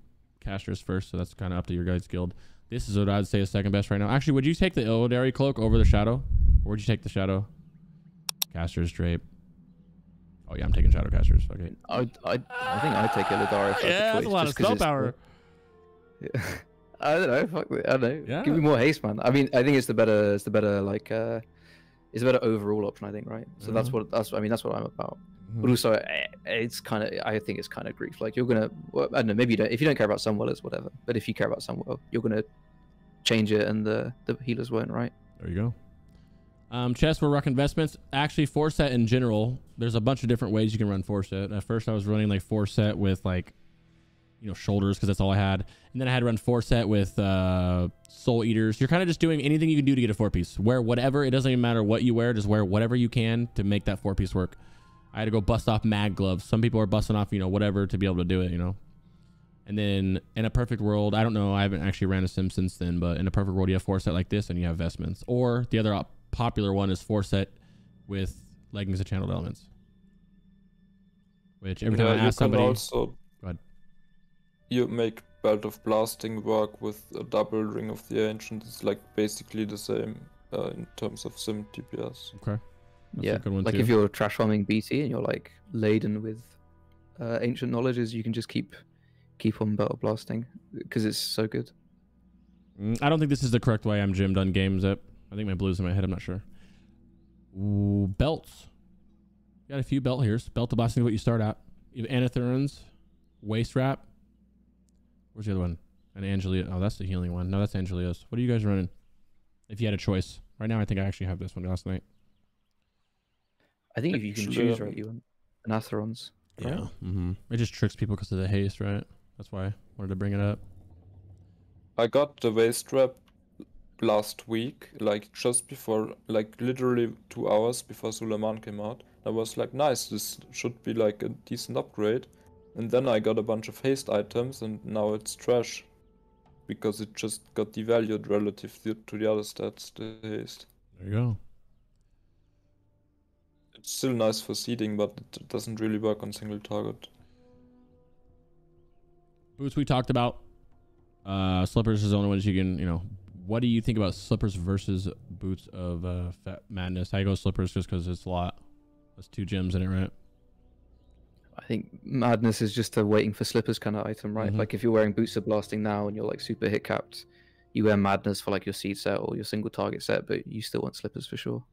casters first, so that's kind of up to your guys' guild. This is what I'd say is second best right now. Actually, would you take the Illidary Cloak over the Shadow? Or would you take the Shadow? Caster's Drape. Oh yeah, I'm taking Shadow Casters. Okay. I think I'd take Illidary. Yeah, that's a lot of spell power. Yeah. I don't know. Fuck it. I don't know. Yeah. Give me more haste, man. I mean, I think it's the better it's a better overall option, I think, right? So that's what I'm about. But also, I think it's kind of grief. Like you're gonna, well, I don't know, maybe you don't. If you don't care about Sunwellers, whatever. But if you care about Sunwell, you're gonna change it, and the healers won't, right? There you go. Chess for Rock Investments. Actually, 4-set in general, there's a bunch of different ways you can run 4-set. At first, I was running like 4-set with like, shoulders because that's all I had, and then I had to run 4-set with Soul Eaters. You're kind of just doing anything you can do to get a 4-piece. Wear whatever. It doesn't even matter what you wear. Just wear whatever you can to make that 4-piece work. I had to go bust off mag gloves. Some people are busting off, whatever to be able to do it, And then in a perfect world, I don't know, I haven't actually ran a sim since then, but in a perfect world, you have 4-set like this and you have vestments. Or the other popular one is 4-set with leggings and channeled elements. Which every time I ask somebody... Also, go ahead. You make Belt of Blasting work with a double Ring of the Ancient. It's like basically the same in terms of sim DPS. Okay. That's yeah, a good one like too. if you're trash farming BT and you're like laden with ancient knowledges, you can just keep on Belt of Blasting because it's so good. I don't think this is the correct way I'm Jim done games up. I think my blue's in my head. I'm not sure. Ooh, belts. Got a few belt here. Belt of Blasting is what you start at. You have Anatherans, Waist Wrap. Where's the other one? And Angelia. Oh, that's the healing one. No, that's Angelia's. What are you guys running? If you had a choice. Right now, I think I actually have this one last night. I think if you can choose, right, you want Anatherons. Right? Yeah. It just tricks people because of the haste, right? That's why I wanted to bring it up. I got the waist wrap last week, like just before, like literally 2 hours before Suleiman came out. I was like, nice, this should be like a decent upgrade. And then I got a bunch of haste items and now it's trash. Because it just got devalued relative to the other stats, the haste. There you go. It's still nice for seeding, but it doesn't really work on single target. Boots we talked about. Slippers is the only ones you can, what do you think about Slippers versus Boots of Fat Madness? I go Slippers just because it's a lot. There's 2 gems in it, right? I think Madness is just a waiting for Slippers kind of item, right? Like if you're wearing Boots of Blasting now and you're like super hit capped, you wear Madness for like your seed set or your single target set, but you still want Slippers for sure.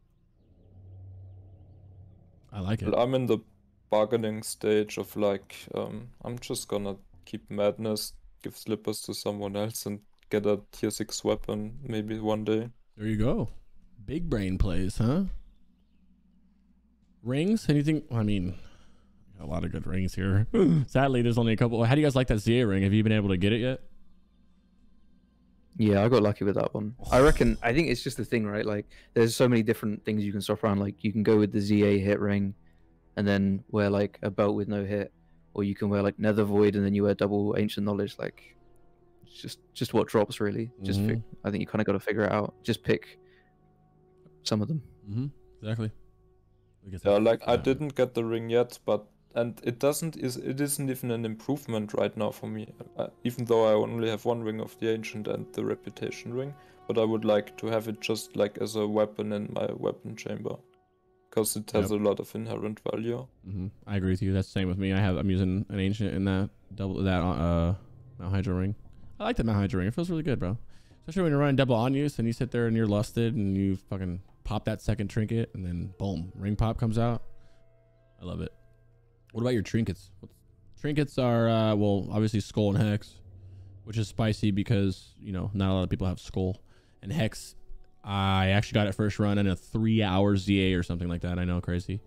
I like it. Well, I'm in the bargaining stage of like, I'm just gonna keep Madness, give Slippers to someone else and get a tier 6 weapon maybe one day. There you go. Big brain plays, huh? Rings? Anything? I mean, a lot of good rings here. Sadly, there's only a couple. How do you guys like that ZA ring? Have you been able to get it yet? Yeah, I got lucky with that one. I think it's just the thing, right? Like, there's so many different things you can swap around. Like, you can go with the ZA hit ring, and then wear like a belt with no hit, or you can wear like Nether Void and then you wear double Ancient Knowledge. Like, it's just what drops really. I think you kind of got to figure it out. Just pick some of them. Exactly. Yeah, like I didn't get the ring yet, and it isn't even an improvement right now for me, even though I only have one ring of the Ancient and the Reputation ring, but I would like to have it just like as a weapon in my weapon chamber, because it has a lot of inherent value. I agree with you. That's the same with me. I'm using an Ancient in that Mount Hydro ring. I like the Mount Hydro ring. It feels really good, bro. Especially when you're running double on use and you sit there and you're lusted and you fucking pop that second trinket and then boom, ring pop comes out. I love it. What about your trinkets? Trinkets are, well, obviously Skull and Hex, which is spicy because, you know, not a lot of people have Skull. And Hex, I actually got it first run in a 3-hour ZA or something like that. I know, crazy.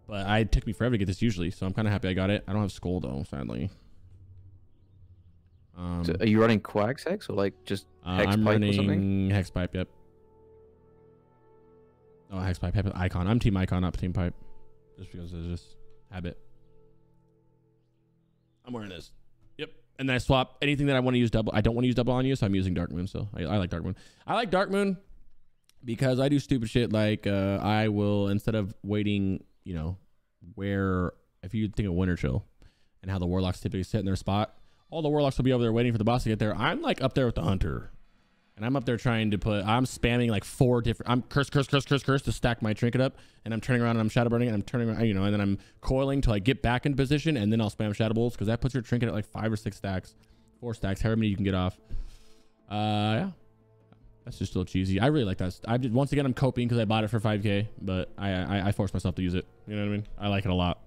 But it took me forever to get this usually, so I'm kind of happy I got it. I don't have Skull though, sadly. So are you running Quags Hex or like just Hex I'm Pipe running or something? Hex Pipe, yep. Oh, Hex Pipe, Icon. I'm Team Icon, not Team Pipe. Just because it's just habit. I'm wearing this. Yep. And then I swap anything that I want to use double. I don't want to use double on you, so I'm using Dark Moon still. I like Dark Moon. I like Dark Moon because I do stupid shit like I will, instead of waiting, you know, where, if you think of Winter Chill and how the Warlocks typically sit in their spot, all the Warlocks will be over there waiting for the boss to get there. I'm like up there with the Hunter. And I'm up there trying to I'm spamming like 4 different, I'm curse to stack my trinket up. And I'm turning around and I'm shadow burning and I'm turning around, you know, and then I'm coiling till I get back in position and then I'll spam shadow bolts because that puts your trinket at like 5 or 6 stacks, 4 stacks, however many you can get off. Yeah. That's just still cheesy. I really like that. Once again, I'm coping because I bought it for 5K, but I forced myself to use it. You know what I mean? I like it a lot.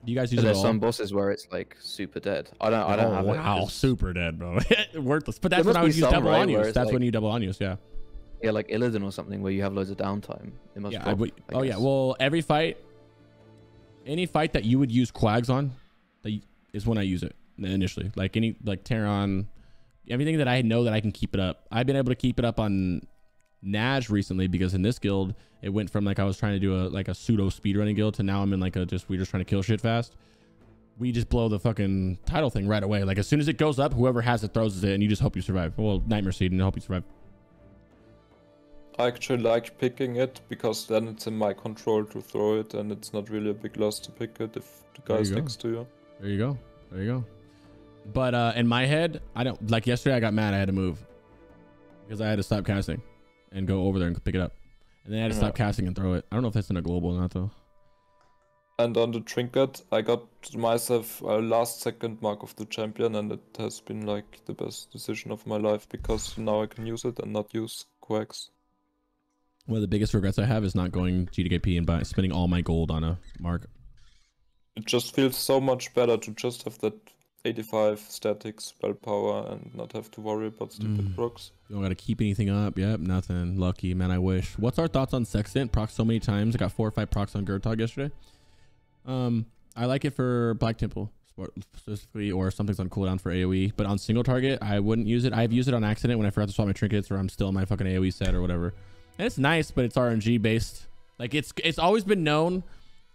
Do you guys use it at all? There's some bosses where it's like super dead. I don't have it. Wow, super dead, bro. Worthless. But that's when I would use double on use. That's when you double on use, yeah. Yeah, like Illidan or something where you have loads of downtime. It must yeah, yeah. Well, every fight, any fight that you would use Quags on, is when I use it initially. Like Terran, everything that I know that I can keep it up. I've been able to keep it up on Naj recently because in this guild it went from like I was trying to do a pseudo speedrunning guild to now I'm in like we're just trying to kill shit fast. We just blow the fucking title thing right away. Like as soon as it goes up, whoever has it throws it and you just hope you survive. Well, Nightmare Seed and hope you survive. I actually like picking it because then it's in my control to throw it and it's not really a big loss to pick it if the guy's next to you. There you go. There you go. But in my head, I don't, like yesterday I got mad I had to move because I had to stop casting and go over there and pick it up. And then I had to stop casting and throw it. I don't know if that's in a global or not though. And on the trinket, I got myself a last second mark of the champion and it has been like the best decision of my life because now I can use it and not use Quacks. One of the biggest regrets I have is not going GDKP and spending all my gold on a mark. It just feels so much better to just have that 85 static spell power and not have to worry about stupid procs. You don't gotta keep anything up. Yep, nothing. Lucky, man, I wish. What's our thoughts on Sextant? Proc so many times. I got 4 or 5 procs on Gertog yesterday. I like it for Black Temple specifically, or something's on cooldown for AoE, but on single target, I wouldn't use it. I've used it on accident when I forgot to swap my trinkets or I'm still in my fucking AoE set or whatever. And it's nice, but it's RNG based. Like it's always been known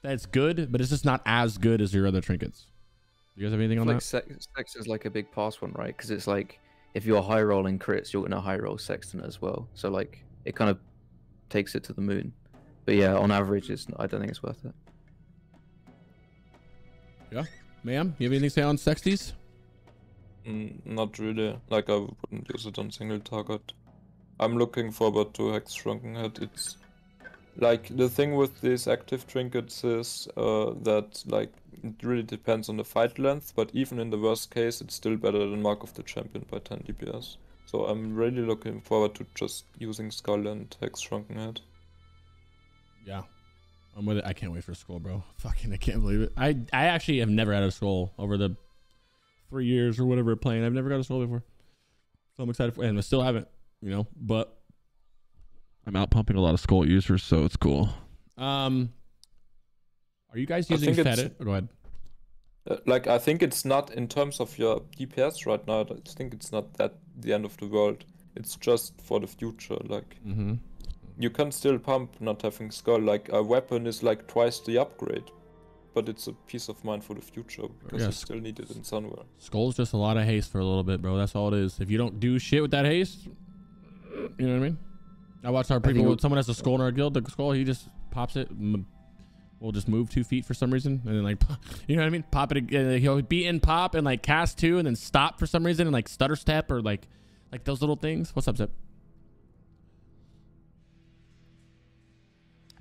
that it's good, but it's just not as good as your other trinkets. You guys have anything on that? Sex is like a big pass one, right? Because it's like if you're high rolling crits, you're gonna high roll Sextant as well. So like it kind of takes it to the moon. But yeah, on average, I don't think it's worth it. Yeah, ma'am, you have anything to say on Sexties? Not really. Like I wouldn't use it on single target. I'm looking forward to Hex Shrunken Head. It's like the thing with these active trinkets is that like it really depends on the fight length, but even in the worst case, it's still better than Mark of the Champion by 10 DPS. So I'm really looking forward to just using Skull and Hex Shrunken Head. Yeah, I'm with it. I can't wait for Skull, bro. Fucking, I can't believe it. I actually have never had a Skull over the 3 years or whatever playing. I've never got a Skull before, so I'm excited for it, and I still haven't. You know, but I'm out pumping a lot of Skull users, so it's cool. Are you guys using Fetid? Oh, go ahead. Like I think it's not in terms of your DPS right now. I think it's not that the end of the world. It's just for the future. Like you can still pump not having skull. Like a weapon is like twice the upgrade, but it's a peace of mind for the future because you still need it in somewhere. Skull's just a lot of haste for a little bit, bro. That's all it is. If you don't do shit with that haste, you know what I mean? I watched our people. Someone has a skull in our guild. The skull, he just pops it. We'll just move 2 feet for some reason, and then like, you know what I mean? Pop it again. He'll beat in pop and like cast 2, and then stop for some reason and like stutter step or like those little things. What's up, Zip?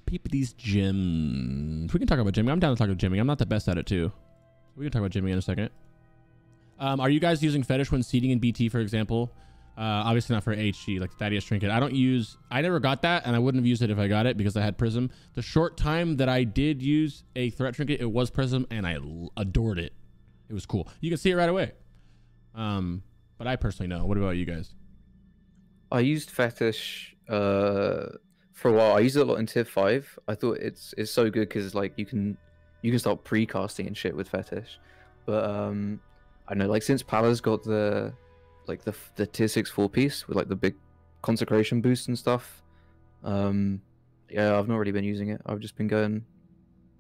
Peep these gyms. We can talk about gymming. I'm down to talk about gymming. I'm not the best at it too. We can talk about gymming in a second. Are you guys using fetish when seeding in BT, for example? Obviously not for HG, like the Thaddeus trinket. I never got that, and I wouldn't have used it if I got it because I had Prism. The short time that I did use a threat trinket, it was Prism, and I adored it. It was cool. You can see it right away. But I personally know. What about you guys? I used fetish for a while. I used it a lot in tier 5. I thought it's so good because like you can start pre-casting and shit with fetish. But I don't know, like since Pala's got the tier 6 4-piece with like the big consecration boost and stuff, yeah, I've not really been using it. I've just been going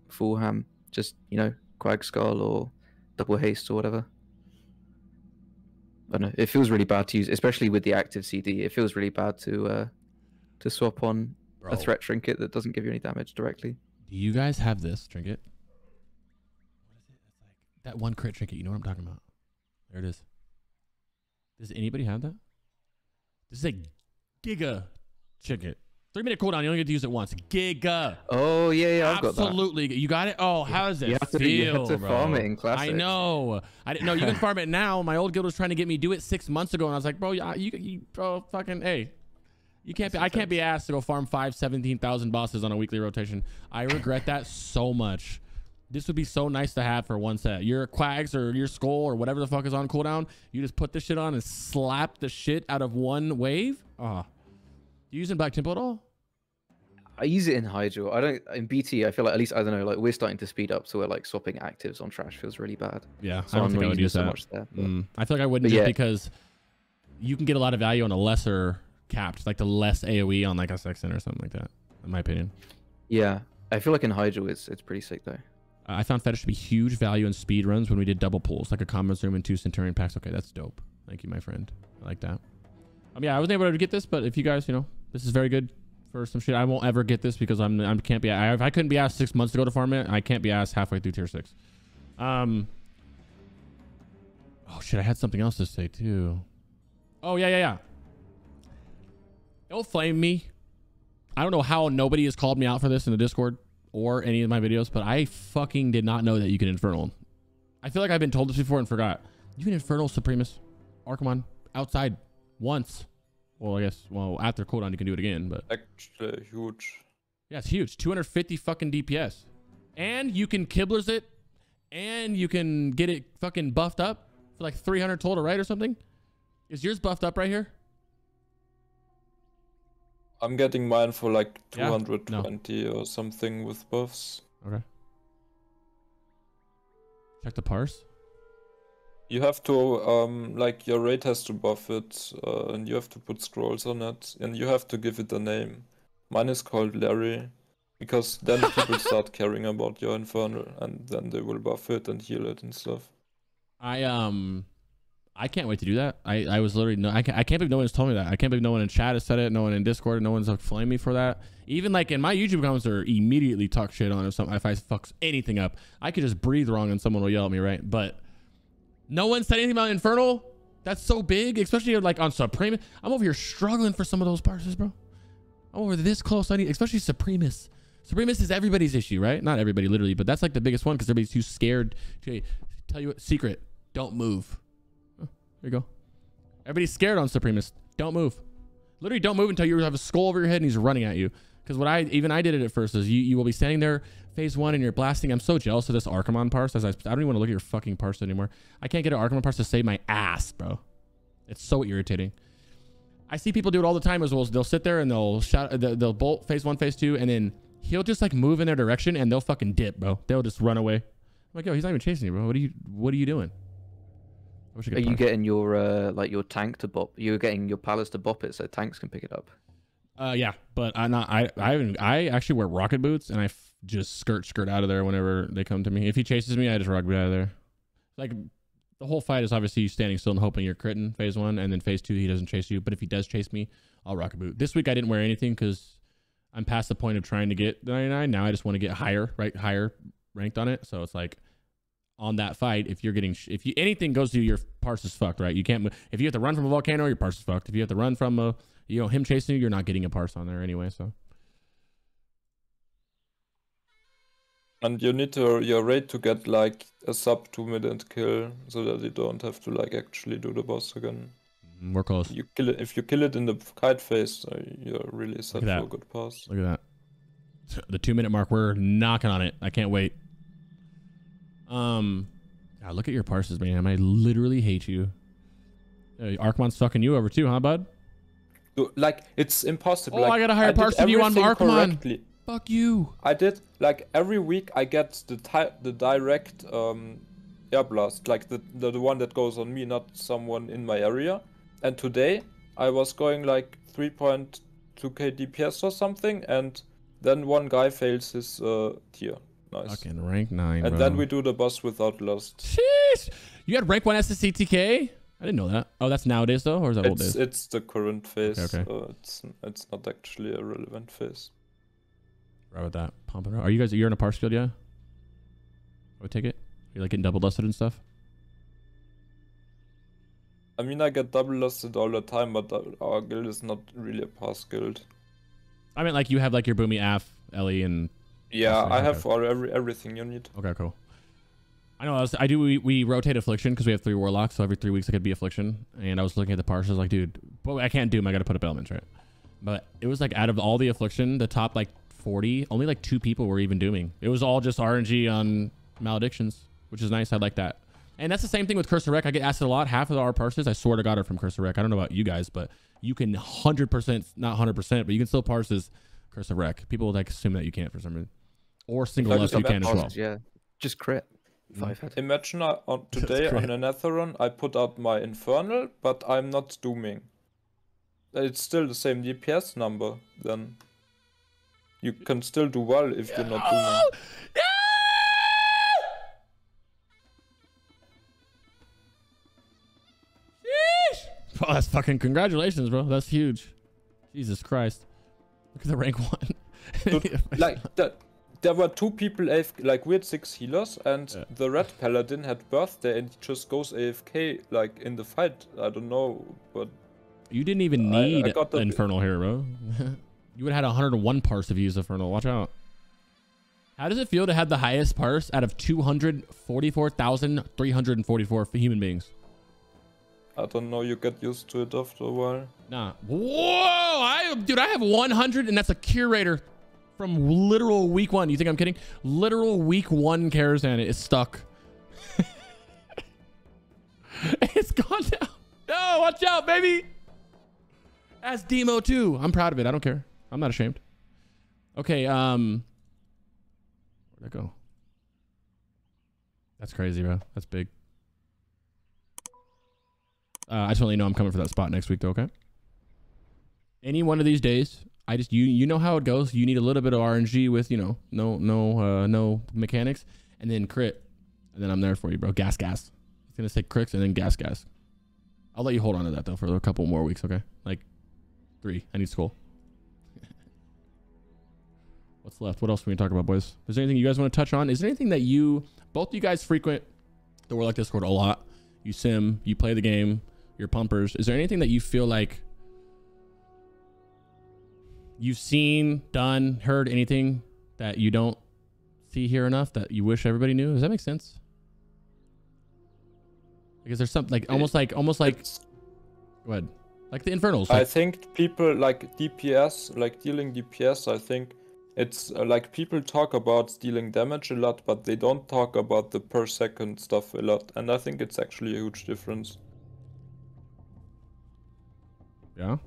full ham, just, you know, Quag Skull or double haste or whatever. I don't know, it feels really bad to use, especially with the active CD. It feels really bad to swap on a threat trinket that doesn't give you any damage directly. Do you guys have this trinket? What is it? It's like that one crit trinket. You know what I'm talking about? There it is. Does anybody have that? This is a Giga trinket. 3-minute cooldown. You only get to use it once. Giga. Oh yeah, I've got that. Absolutely. You got it? Oh, how does it feel, you have to bro? farm it in Classic. I know. I didn't know you can farm it now. My old guild was trying to get me to do it 6 months ago, and I was like, bro, you bro, fucking, hey. You can't be, I can't be asked to go farm 17,000 bosses on a weekly rotation. I regret that so much. This would be so nice to have for one set. Your Quags or your Skull or whatever the fuck is on cooldown, you just put this shit on and slap the shit out of one wave. Oh. You using Black Temple at all? I use it in Hydro. I don't in BT. I feel like, at least, I don't know, like we're starting to speed up, so we're like swapping actives on trash feels really bad. Yeah, so I don't think I would use that. So much there, I feel like I wouldn't, just because you can get a lot of value on a lesser capped, like the less AoE on like a Sexton or something like that, in my opinion. Yeah, I feel like in Hydro it's pretty sick though. I found fetish to be huge value in speed runs when we did double pulls, like a Common's Room and 2 Centurion packs. Okay, that's dope. Thank you, my friend. I like that. Yeah, I wasn't able to get this, but if you guys, you know, this is very good for some shit. I won't ever get this because I can't be. If I couldn't be asked 6 months to go to farm it, I can't be asked halfway through tier 6. Oh shit, I had something else to say too. Oh yeah. Don't flame me. I don't know how nobody has called me out for this in the Discord or any of my videos, but I fucking did not know that you can Infernal. I feel like I've been told this before and forgot. You can Infernal Supremus Archimon outside once. Well, I guess, after cooldown you can do it again, but actually huge. Yeah, it's huge. 250 fucking DPS. And you can Kibblers it, and you can get it fucking buffed up for like 300 total, right, or something? Is yours buffed up right here? I'm getting mine for like 220 or something with buffs. Okay. Check the parse. You have to, like, your raid has to buff it, and you have to put scrolls on it, and you have to give it a name. Mine is called Larry, because then people start caring about your Infernal, and then they will buff it and heal it and stuff. I can't wait to do that. I was literally, I can't believe no one's told me that. I can't believe no one in chat has said it, no one in Discord, no one's like flamed me for that. Even like in my YouTube comments are immediately talk shit on if I fucks anything up. I could just breathe wrong and someone will yell at me, right? But no one said anything about Infernal. That's so big, especially like on Supreme. I'm over here struggling for some of those parses, bro. I'm over this close. Especially Supremus. Supremus is everybody's issue, right? Not everybody literally, but that's like the biggest one because everybody's too scared to tell you what secret. Don't move. There you go. Everybody's scared on Supremus. Don't move. Literally don't move until you have a skull over your head and he's running at you. Because what I did it at first is you will be standing there phase 1 and you're blasting. I'm so jealous of this Archimon parse. I don't even want to look at your fucking parse anymore. I can't get an Archimon parse to save my ass, bro. It's so irritating. I see people do it all the time as well. They'll sit there and they'll bolt phase 1, phase 2, and then he'll just like move in their direction and they'll fucking dip, bro. They'll just run away. I'm like, yo, he's not even chasing you, bro. What are you doing? I wish I Are could you parse. getting your like your tank to bop? You're getting your palace to bop it so tanks can pick it up. Yeah, but I'm not. I actually wear rocket boots and just skirt out of there whenever they come to me. If he chases me, I just rocket boot out of there. Like the whole fight is obviously you standing still and hoping you're critting phase 1, and then phase 2 he doesn't chase you. But if he does chase me, I'll rocket boot. This week I didn't wear anything because I'm past the point of trying to get 99. Now I just want to get higher ranked on it. So it's like on that fight, if anything goes to you, your parse is fucked, right? You can't move. If you have to run from a volcano, your parse is fucked. If you have to run from him chasing you, you're not getting a parse on there anyway. So. And you need your raid to get like a sub 2-minute kill so that you don't have to like actually do the boss again. We're close. You kill it if you kill it in the kite phase, you're really set for a good pass. Look at that. The 2-minute mark, we're knocking on it. I can't wait. God, look at your parses, man. I literally hate you. Archmon's fucking you over too, huh, bud? Like it's impossible. Oh, like, I got a higher parse than you on Archmon. Correctly. Fuck you. I did like every week I get the direct air blast, like the one that goes on me, not someone in my area. And today I was going like 3.2k DPS or something, and then one guy fails his tier. Nice. Fucking rank 9, and bro. then we do the boss without lust. Sheesh. You had rank 1 SSCTK? I didn't know that. Oh, that's nowadays though, or is that old days? It's the current phase. Okay. It's not actually a relevant phase. Right with that. Pumping. Are you guys? You're in a parse guild, yeah? I would take it. You're like getting double lusted and stuff. I mean, I get double lusted all the time, but our guild is not really a pass guild. I mean, like you have like your Boomy, Af, Ellie, and yeah, I have okay. everything you need. Okay, cool. I know. I do. We rotate affliction because we have 3 warlocks, so every 3 weeks I could be affliction. And I was looking at the parses, like, dude, but I can't doom. I got to put up elements, right? But it was like out of all the affliction, the top like 40, only like 2 people were even dooming. It was all just RNG on maledictions, which is nice. I like that. And that's the same thing with Curse of Wreck. I get asked it a lot. Half of our parses, I swear to God, are from Curse of Wreck. I don't know about you guys, but you can 100%, not 100%, but you can still parse as Curse of Wreck. People like assume that you can't for some reason. Or single lust you can as well. Yeah, just crit. Imagine today on the Netheron, I put out my Infernal, but I'm not dooming. It's still the same DPS number, then you can still do well if you're not dooming. Oh, that's fucking congratulations, bro. That's huge. Jesus Christ. Look at the rank 1. Dude, like there were 2 people like we had 6 healers, and the red paladin had birthday and he just goes AFK like in the fight. I don't know, but you didn't even need I got the Infernal here, bro. You would have had 101 parse if you used Infernal. Watch out. How does it feel to have the highest parse out of 244,344 human beings? I don't know, you get used to it after a while. Nah. Whoa! Dude, I have 100, and that's a curator from literal week 1. You think I'm kidding? Literal week 1 Karazhan is stuck. It's gone down. No, watch out, baby! That's Demo too. I'm proud of it. I don't care. I'm not ashamed. Okay, where'd that go? That's crazy, bro. That's big. I just want to let you know I'm coming for that spot next week, though, okay? Any one of these days, you know how it goes. You need a little bit of RNG with, you know, no mechanics, and then crit, and then I'm there for you, bro. Gas. It's gonna say Crix and then gas. I'll let you hold on to that though for a couple more weeks, okay? Like 3. I need school. What's left? What else can we talk about, boys? Is there anything you guys want to touch on? Is there anything that both you guys frequent the Warlock Discord a lot? You sim, you play the game. Your pumpers. Is there anything that you feel like you've seen, done, heard, anything that you don't see here enough that you wish everybody knew? Does that make sense? Because there's something like almost like go ahead. Like the Infernals. I think people like DPS, like dealing DPS, I think it's like people talk about dealing damage a lot, but they don't talk about the per second stuff a lot. And I think it's actually a huge difference. Yeah.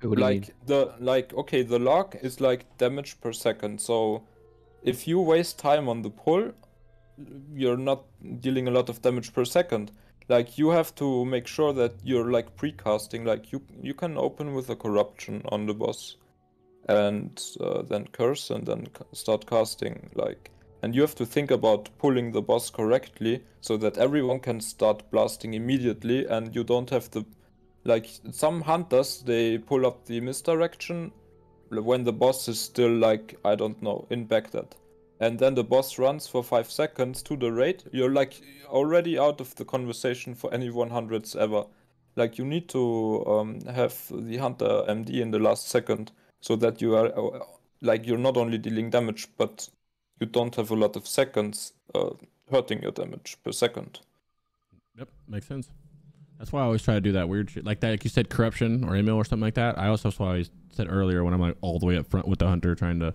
Like the log is like damage per second. So if you waste time on the pull, you're not dealing a lot of damage per second. like you have to make sure that you're like pre-casting. Like you can open with a corruption on the boss, and then curse and then start casting like. And you have to think about pulling the boss correctly so that everyone can start blasting immediately, and you don't have to. Like some hunters, they pull up the misdirection when the boss is still like, I don't know, in Baghdad. And then the boss runs for 5 seconds to the raid. You're like already out of the conversation for any 100s ever. Like you need to have the hunter MD in the last second so that you are like you're not only dealing damage, but you don't have a lot of seconds hurting your damage per second. Yep, makes sense. That's why I always try to do that weird shit. Like that, like you said, corruption or email or something like that. I also, that's why I said earlier when I'm like all the way up front with the hunter trying to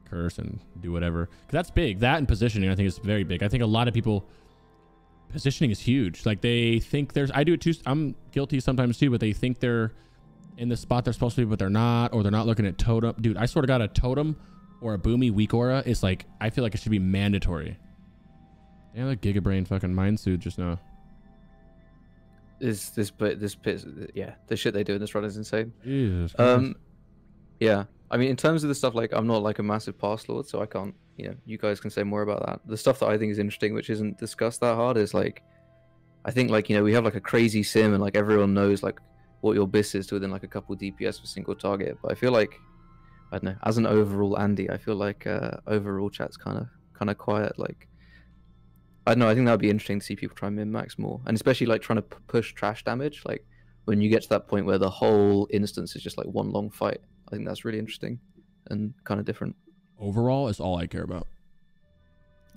curse and do whatever. Because that's big. That and positioning, I think, is very big. I think a lot of people, positioning is huge. Like they think there's, I do it too. I'm guilty sometimes too, but they think they're in the spot they're supposed to be, but they're not, or they're not looking at totem. Dude, I sort of got a totem or a boomy weak aura. It's like, I feel like it should be mandatory. Damn, the Gigabrain fucking mind suit just now. This pit, yeah, the shit they do in this run is insane. Jesus yeah, I mean, in terms of the stuff, like, I'm not like a massive pass lord, so I can't, you know, you guys can say more about that. The stuff that I think is interesting, which isn't discussed that hard, is like, I think, like, you know, we have like a crazy sim and like everyone knows like what your BiS is to within like a couple DPS for single target, but I feel like, I don't know, as an overall Andy, I feel like overall chat's kind of quiet. Like, I don't know, I think that would be interesting to see people try and min-max more, and especially like trying to push trash damage, like when you get to that point where the whole instance is just like one long fight. I think that's really interesting and kind of different. Overall is all I care about.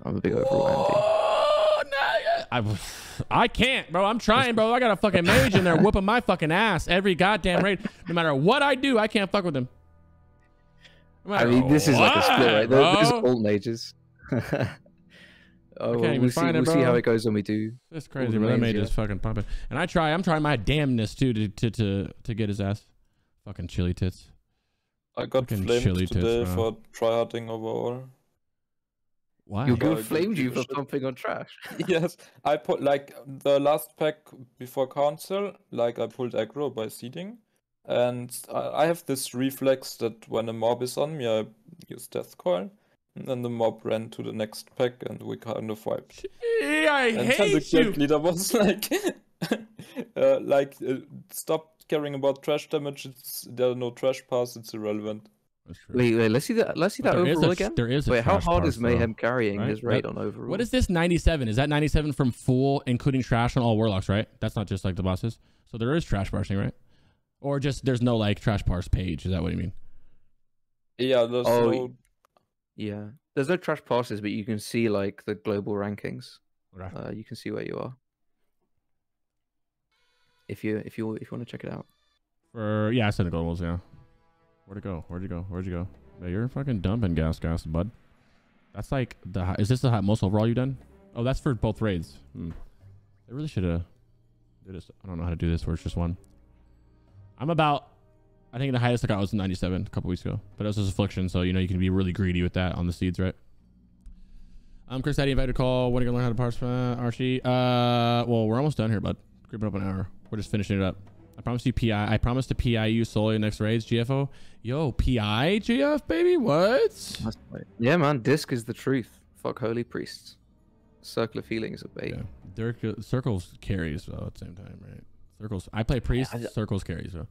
I'm a big overall Andy. I can't, bro. I'm trying, bro. I got a fucking mage in there whooping my fucking ass every goddamn raid. No matter what I do, I can't fuck with him. I mean, this is like a split, right? There's alt mages. Oh, we'll see how it goes when we do. That's crazy, bro. That mage is fucking pumping. And I'm trying my damnness too to get his ass. Fucking chili tits. I got flamed today for tryharding overall. Why? Your guild flamed you for pumping on trash? Yes, I put like the last pack before council, like I pulled aggro by seeding. And I have this reflex that when a mob is on me, I use Death Coil. And then the mob ran to the next pack and we kind of wiped. I hate you! The leader was like, stop caring about trash damage. There are no trash pass. It's irrelevant. Wait, let's see that. Let's see that overall again. There is a Wait, how hard is Mayhem though, carrying right? his rate on overall? What is this 97? Is that 97 from full, including trash on all warlocks, right? That's not just like the bosses. So there is trash parsing, right? Or just there's no like trash parse page. Is that what you mean? Yeah, there's no. Yeah, there's no trash passes, but you can see like the global rankings. Right. You can see where you are. If you want to check it out. Yeah, I said the globals. Yeah. Where'd it go? Where'd you go? Yeah, you're fucking dumping gas, bud. That's like the. Is this the most overall you've done? Oh, that's for both raids. They really should have. I don't know how to do this where it's just one. I'm about. I think the highest I got was 97 a couple weeks ago, but it was just affliction, so you know you can be really greedy with that on the seeds, right? Crix, how do you invite a call? When are you gonna learn how to parse Archie? Well, we're almost done here, bud. Creeping up an hour. We're just finishing it up. I promise you PI. I promise to PI you solely next raids, GFO. Yo, PI GF, baby, what? Yeah, man, disc is the truth. Fuck holy priests. Circle of healing is a bait. Yeah. Circles carries though at the same time, right? Circles. I play priest. Circles carries though.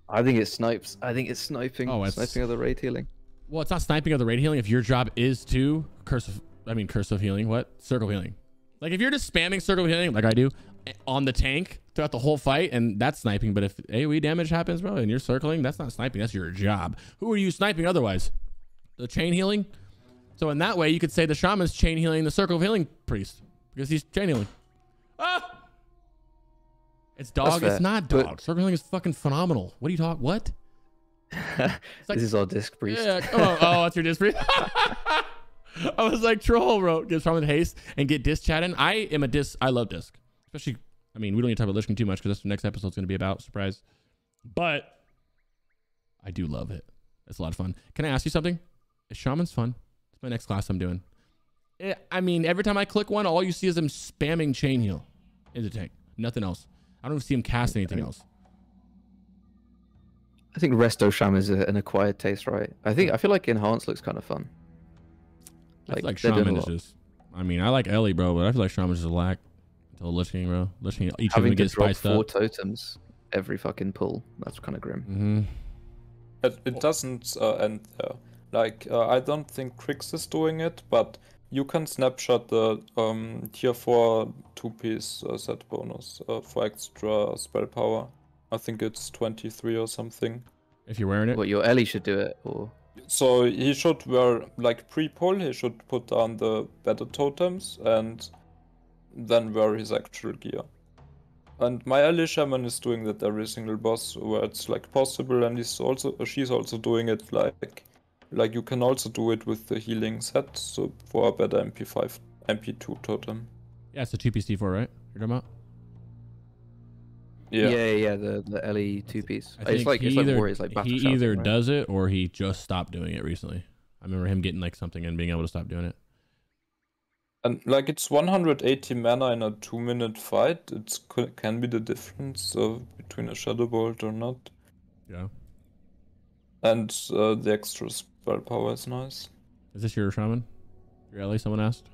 I think it snipes. I think it's sniping. Oh, it's sniping of the raid healing. Well, it's not sniping of the raid healing if your job is to curse of healing. What? Circle healing. Like if you're just spamming circle healing like I do on the tank throughout the whole fight, and that's sniping. But if AoE damage happens, bro, and you're circling, that's not sniping. That's your job. Who are you sniping otherwise? The chain healing. So in that way, you could say the shaman's chain healing the circle of healing priest because he's chain healing. Ah! It's dog. It's not dog. But circle healing is fucking phenomenal. What are you talking? What? Like, this is all disc priest. Yeah. Oh, that's your disc priest. I was like, troll, bro. Get from haste and get disc chatting. I am a disc. I love disc, especially. I mean, we don't need to talk about Lich King too much because that's the next episode's going to be about. Surprise. But I do love it. It's a lot of fun. Can I ask you something? Is Shaman's fun? It's my next class I'm doing. I mean, every time I click one, all you see is them spamming chain heal in the tank. Nothing else. I don't see him cast anything else. I think Resto Sham is an acquired taste, right? I feel like Enhance looks kind of fun. I feel like Shaman is just. I mean, I like Ellie, bro, but I feel like Shaman's just a lack until Lich King, bro. Lich King, each of them gets spiced up. 4 totems every fucking pull. That's kind of grim. It doesn't end there. Like, I don't think Crix is doing it, but you can snapshot the tier 4 2-piece set bonus for extra spell power. I think it's 23 or something. If you're wearing it? What, your Ellie should do it, or? So he should wear, like pre-pull, he should put down the better totems and then wear his actual gear. And my Ellie Shaman is doing that every single boss where it's like possible, and she's also doing it like you can also do it with the healing set, so for a better MP5, MP2 totem. Yeah, it's a 2-piece D4, right? You're talking about? Yeah, the Ellie 2-piece. It's like Warriors, like battle he shouting, either right? does it or he just stopped doing it recently. I remember him getting like something and being able to stop doing it. And like it's 180 mana in a 2-minute fight. It can be the difference between a Shadow Bolt or not. Yeah. And the extra spell power is nice. Is this your Shaman? Your Ellie, someone asked?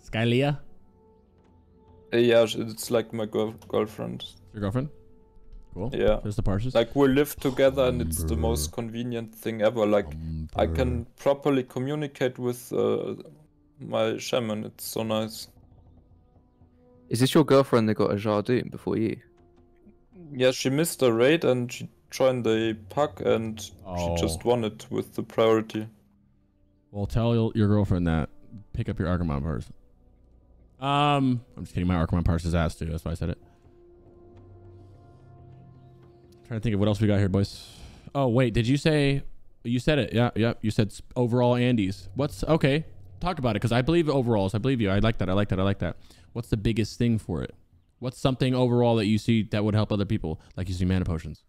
Skylia? Yeah, it's like my girlfriend. Your girlfriend? Cool. Yeah. There's the parses. Like we live together and it's the most convenient thing ever. Like I can properly communicate with my Shaman. It's so nice. Is this your girlfriend that got a Jardoon before you? Yeah, she missed a raid and she joined the pack and she just won it with the priority. Well, tell your girlfriend that. Pick up your Archimon parse. I'm just kidding. My Archimon parse is ass too. That's why I said it. Trying to think of what else we got here, boys. Oh wait, did you say? You said it. Yeah. You said overall Andes. What's okay? Talk about it, because I believe overalls. I believe you. I like that. What's the biggest thing for it? What's something overall that you see that would help other people, like using mana potions,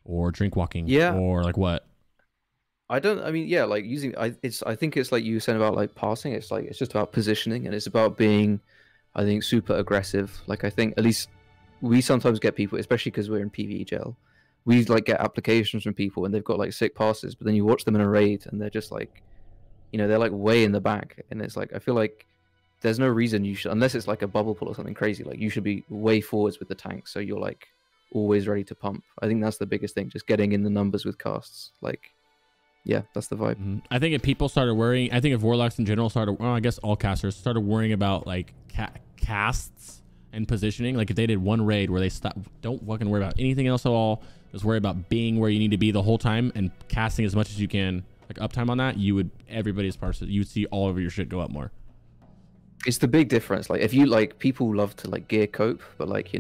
or drink walking? Yeah. Or like what? I mean, yeah, like using. I think it's like you were saying about like passing. It's like it's just about positioning, and it's about being, I think, super aggressive. Like I think at least we sometimes get people, especially because we're in PvE jail. We like get applications from people and they've got like sick passes, but then you watch them in a raid and they're just like, they're like way in the back, and it's like I feel like there's no reason you should, unless it's like a bubble pull or something crazy, like you should be way forwards with the tank, so you're like always ready to pump. I think that's the biggest thing, just getting in the numbers with casts. Like, yeah, that's the vibe. I think if people started worrying, I think if warlocks in general started, well, I guess all casters started worrying about like casts and positioning. Like if they did one raid where they don't fucking worry about anything else at all, just worry about being where you need to be the whole time and casting as much as you can, like uptime on that, everybody's parse, you would see all of your shit go up more. It's the big difference. Like if you like, people love to like gear cope, but like,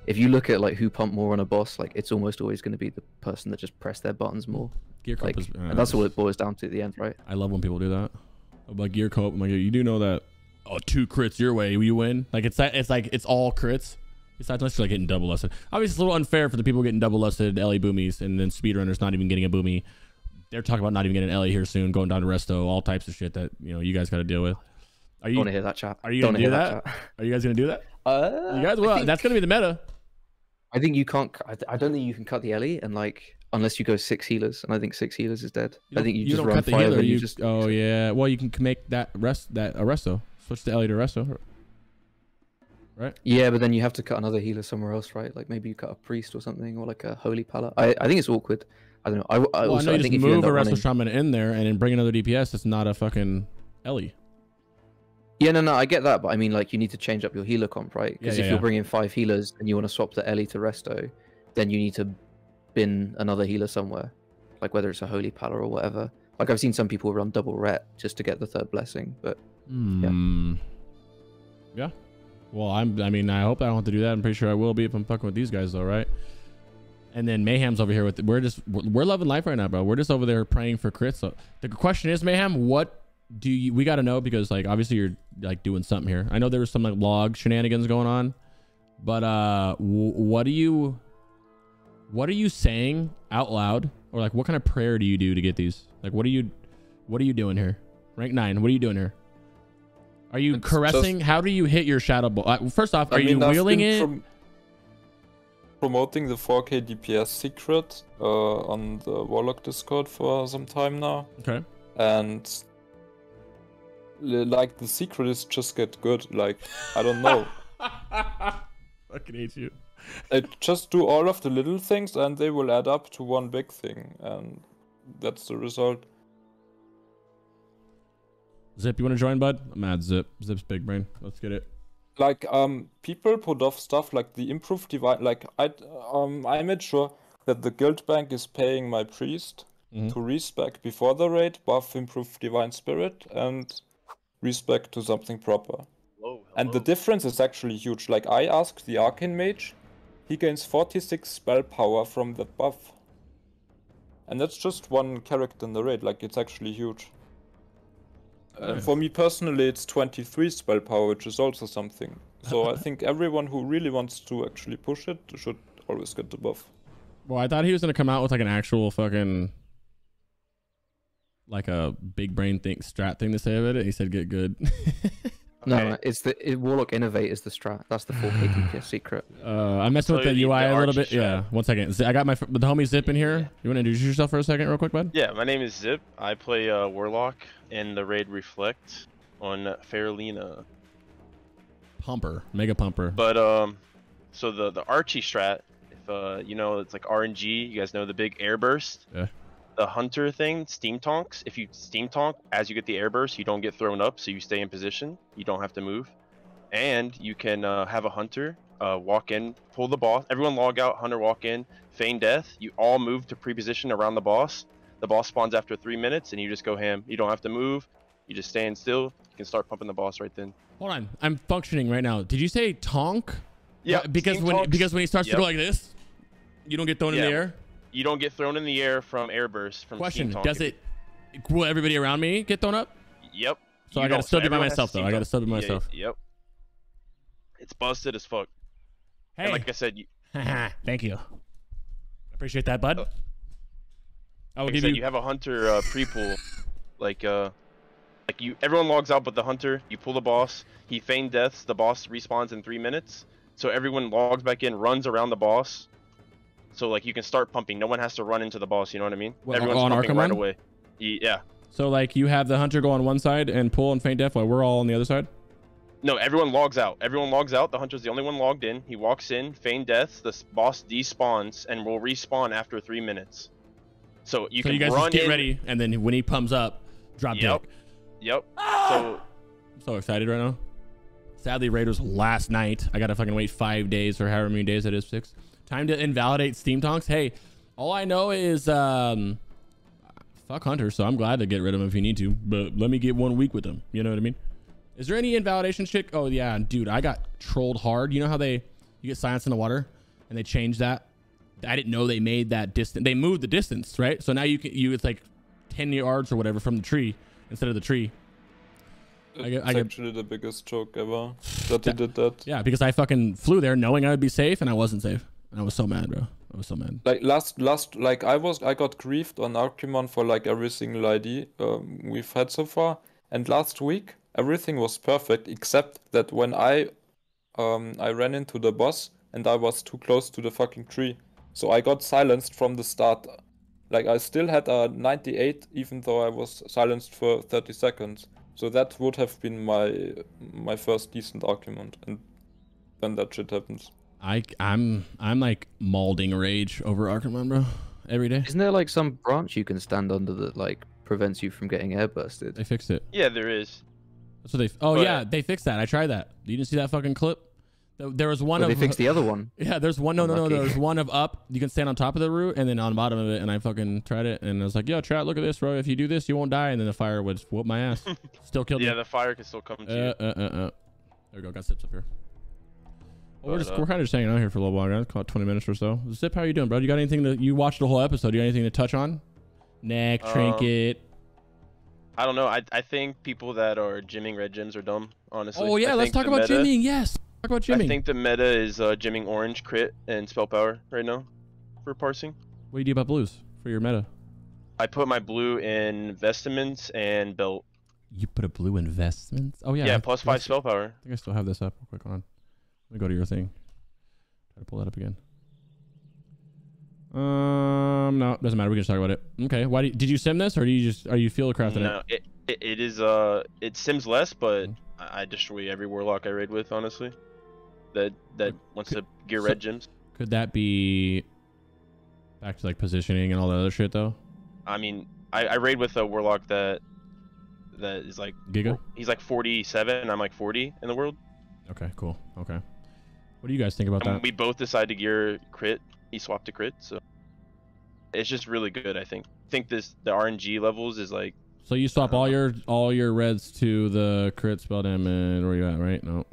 if you look at like who pumped more on a boss, like it's almost always going to be the person that just pressed their buttons more. Gear cope is, and that's all it boils down to at the end, right? I love when people do that. I'm like, gear cope. I'm like, you do know that 2 crits your way, you win. Like it's all crits. Besides, unless you're like getting double lusted. Obviously, it's a little unfair for the people getting double lusted LA boomies, and then speedrunners not even getting a boomie. They're talking about not even getting an LA here soon, going down to resto, all types of shit that you guys got to deal with. Are you? Want to hear that, chat? Are you gonna do that? Are you guys gonna do that? You guys will. That's gonna be the meta. I think you can't. I don't think you can cut the LE, and like unless you go 6 healers, and I think 6 healers is dead. I think you just don't run cut the 5 healer. and you just. Oh yeah. Well, you can make that resto. Switch the LE to resto. Right? Yeah, but then you have to cut another healer somewhere else, right? Like maybe you cut a priest or something, or like a holy pala. I think it's awkward. I don't know. I also I think just if you move end a up resto running... shaman in there and then bring another DPS, it's not a fucking LE. Yeah, no, I get that, but I mean, like, you need to change up your healer comp, right? Because if you're bringing 5 healers and you want to swap the LE to resto, then you need to bin another healer somewhere, like whether it's a holy pala or whatever. Like I've seen some people run double ret just to get the 3rd blessing, but yeah. Well, I mean, I hope I don't have to do that. I'm pretty sure I will be if I'm fucking with these guys, though, right? And then Mayhem's over here with we're loving life right now, bro. We're just over there praying for crits. So the question is, Mayhem, what do you? We got to know, because like obviously you're like doing something here. I know there was some like log shenanigans going on, but what are you saying out loud, or like what kind of prayer do you do to get these? Like what are you doing here? Rank 9. What are you doing here? Are you caressing? How do you hit your shadow ball? First off, are you wheeling it? promoting the 4K DPS secret on the Warlock Discord for some time now. Okay. And like the secret is just get good. Like, I don't know. Fucking hate you. Just do all of the little things and they will add up to one big thing. And that's the result. Zip, you want to join, bud? I'm mad, Zip. Zip's big brain. Let's get it. Like, people put off stuff like the improved divine. Like, I made sure that the guild bank is paying my priest to respec before the raid, buff improved divine spirit, and respec to something proper. Hello. And the difference is actually huge. Like, I asked the arcane mage, he gains 46 spell power from the buff. And that's just one character in the raid. Like, it's actually huge. For me personally, it's 23 spell power, which is also something. So I think everyone who really wants to actually push it should always get the buff. Well, I thought he was gonna come out with like an actual fucking, like a big brain strat thing to say about it. He said get good. No, it's the Warlock Innovate is the strat. That's the 4K DPS secret. I'm messing with the UI a little bit. Yeah, 1 second. I got the homie Zip in here. You want to introduce yourself for a second, real quick, bud? Yeah, my name is Zip. I play Warlock in the raid Reflect on Fairlina. Pumper, mega pumper. But so the Archie strat, if you know, it's like RNG. You guys know the big air burst. Yeah. The hunter thing, steam tonks. If you steam tonk as you get the air burst, you don't get thrown up, so you stay in position. You don't have to move, and you can have a hunter walk in, pull the boss. Everyone log out. Hunter walk in, feign death. You all move to pre-position around the boss. The boss spawns after 3 minutes, and you just go ham. You don't have to move. You just stand still. You can start pumping the boss right then. Hold on, I'm functioning right now. Did you say tonk? Yeah. Because when he starts to go like this, you don't get thrown in the air. You don't get thrown in the air from air burst. From Question: steam does it? Will everybody around me get thrown up? Yep. So I gotta still do by myself though. I gotta still do by myself. Yep. It's busted as fuck. Hey. And like I said, thank you. Appreciate that, bud. I will like give I said, you. you have a hunter pre-pull, like everyone logs out but the hunter. You pull the boss. He feign deaths. The boss respawns in 3 minutes. So everyone logs back in, runs around the boss. So like you can start pumping. No one has to run into the boss. You know what I mean? What, Everyone's on pumping Arkham right run? away. Yeah. So like you have the hunter go on one side and pull and feint death while we're all on the other side. No, everyone logs out. Everyone logs out. The hunter's the only one logged in. He walks in, feign death. The boss despawns and will respawn after 3 minutes. So you can guys run just get in. ready, and then when he pumps up, drop Yep. dick. Yep. I'm so excited right now. Sadly, raid was last night. I gotta fucking wait 5 days or however many days it is. 6. Time to invalidate steam tonks. Hey, all I know is fuck Hunter, so I'm glad to get rid of him if you need to, but let me get 1 week with him. You know what I mean? Is there any invalidation shit? Oh yeah, dude, I got trolled hard. You know how you get silence in the water and they changed that? I didn't know they made that distance. They moved the distance, right? So now it's like 10 yards or whatever from the tree instead of the tree. It's actually the biggest joke ever that he did that. Yeah, because I fucking flew there knowing I would be safe and I wasn't safe. And I was so mad, bro. I was so mad. Like I got griefed on Archimon for like every single ID we've had so far. And last week everything was perfect except that when I ran into the boss and I was too close to the fucking tree. So I got silenced from the start. Like I still had a 98 even though I was silenced for 30 seconds. So that would have been my first decent argument, and then that shit happens. I'm like maulding rage over Arkham, bro, every day. Isn't there like some branch you can stand under that like prevents you from getting airbursted? They fixed it. Yeah, there is. That's what they. Oh yeah, they fixed that. I tried that. You didn't see that fucking clip? There was one Well, of. They fixed the other one. Yeah, there's one. No. There's one of up. You can stand on top of the root and then on the bottom of it. And I fucking tried it and I was like, yo, chat, look at this, bro. If you do this, you won't die. And then the fire would whoop my ass. Still killed me. Yeah, the fire can still come to you. There we go. Got Sips up here. Well, we're kind of just hanging out here for a little while, guys. Call it 20 minutes or so. Zip, how you doing, bro? You got anything you watched the whole episode? You got anything to touch on? Neck, trinket. I don't know. I think people that are gymming red gyms are dumb, honestly. Oh yeah, let's talk about gymming. Yes, talk about gymming. I think the meta is gymming orange, crit, and spell power right now for parsing. What do you do about blues for your meta? I put my blue in vestments and belt. You put a blue investment? Oh yeah. Yeah, plus 5 spell power. I think I still have this up. Real quick, hold on. Let me go to your thing. Try to pull that up again. No, doesn't matter. We can just talk about it. Okay. Why did you sim this, or are you field crafting No, it? it is it sims less, but I destroy every warlock I raid with, honestly. That wants to gear red gems. Could that be back to like positioning and all that other shit though? I mean, I raid with a warlock that is like Giga? He's like 47 and I'm like 40 in the world. Okay, cool. Okay. What do you guys think about that? We both decided to gear crit. He swapped to crit, so it's just really good. I think the RNG levels is like. So you swap all your reds to the crit spell damage. Where you at? Right? No.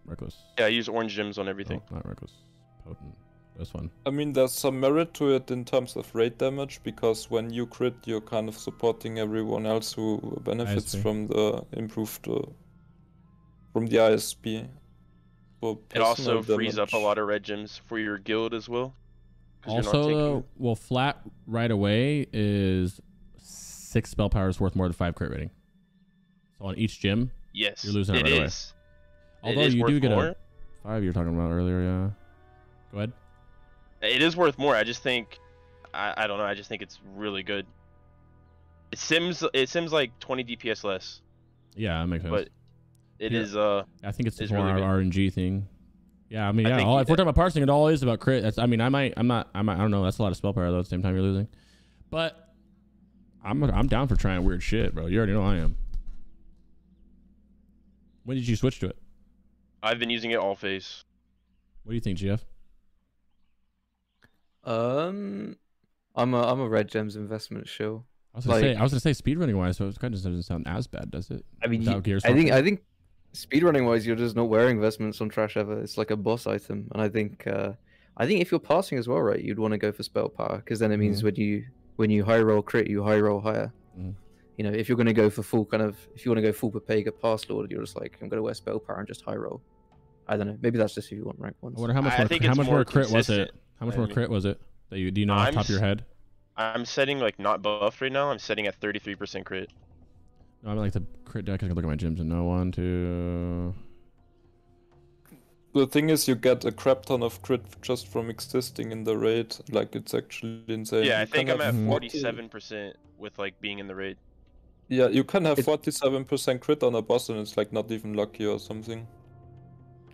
Reckless. Yeah, I use orange gems on everything. Oh, not reckless. Potent. This one. I mean, there's some merit to it in terms of raid damage, because when you crit, you're kind of supporting everyone else who benefits ISP. from the improved from the ISP. It also frees up a lot of red gems for your guild as well. Also, well, flat right away is 6 spell powers worth more than 5 crit rating. So on each gym, yes, you're losing it right away. Although it is you do get more. a 5 you were talking about earlier, yeah. Go ahead. It is worth more. I just think, I don't know. I just think it's really good. It sims like 20 DPS less. Yeah, that makes sense. But it is I think it's more really our RNG thing. Yeah, I mean, yeah. If we're talking about parsing, it all is about crit. That's, I mean, I don't know. That's a lot of spell power though. At the same time, you're losing. But I'm down for trying weird shit, bro. You already know I am. When did you switch to it? I've been using it all phase. What do you think, GF? I'm a red gems investment shill. I was gonna say speedrunning wise, so it kind of doesn't sound as bad, does it? I mean, Without gear I think speedrunning wise, you're just not wearing investments on trash ever. It's like a boss item, and I think if you're passing as well, right, you'd want to go for spell power, because then it means when you high roll crit, you high roll higher. You know, if you're going to go for full if you want to go full Papega pass lord, you're just like, I'm going to wear spell power and just high roll. I don't know. Maybe that's just if you want rank ones. I wonder how much more crit was it? How much more crit was it? Do you know off the top of your head? I'm setting like not buffed right now. I'm setting at 33% crit. No, I'm like the crit deck. I can look at my gyms and know 1, 2. The thing is, you get a crap ton of crit just from existing in the raid. Like, it's actually insane. Yeah, I think I'm at 47% with like being in the raid. Yeah, you can have 47% crit on a boss and it's like not even lucky or something.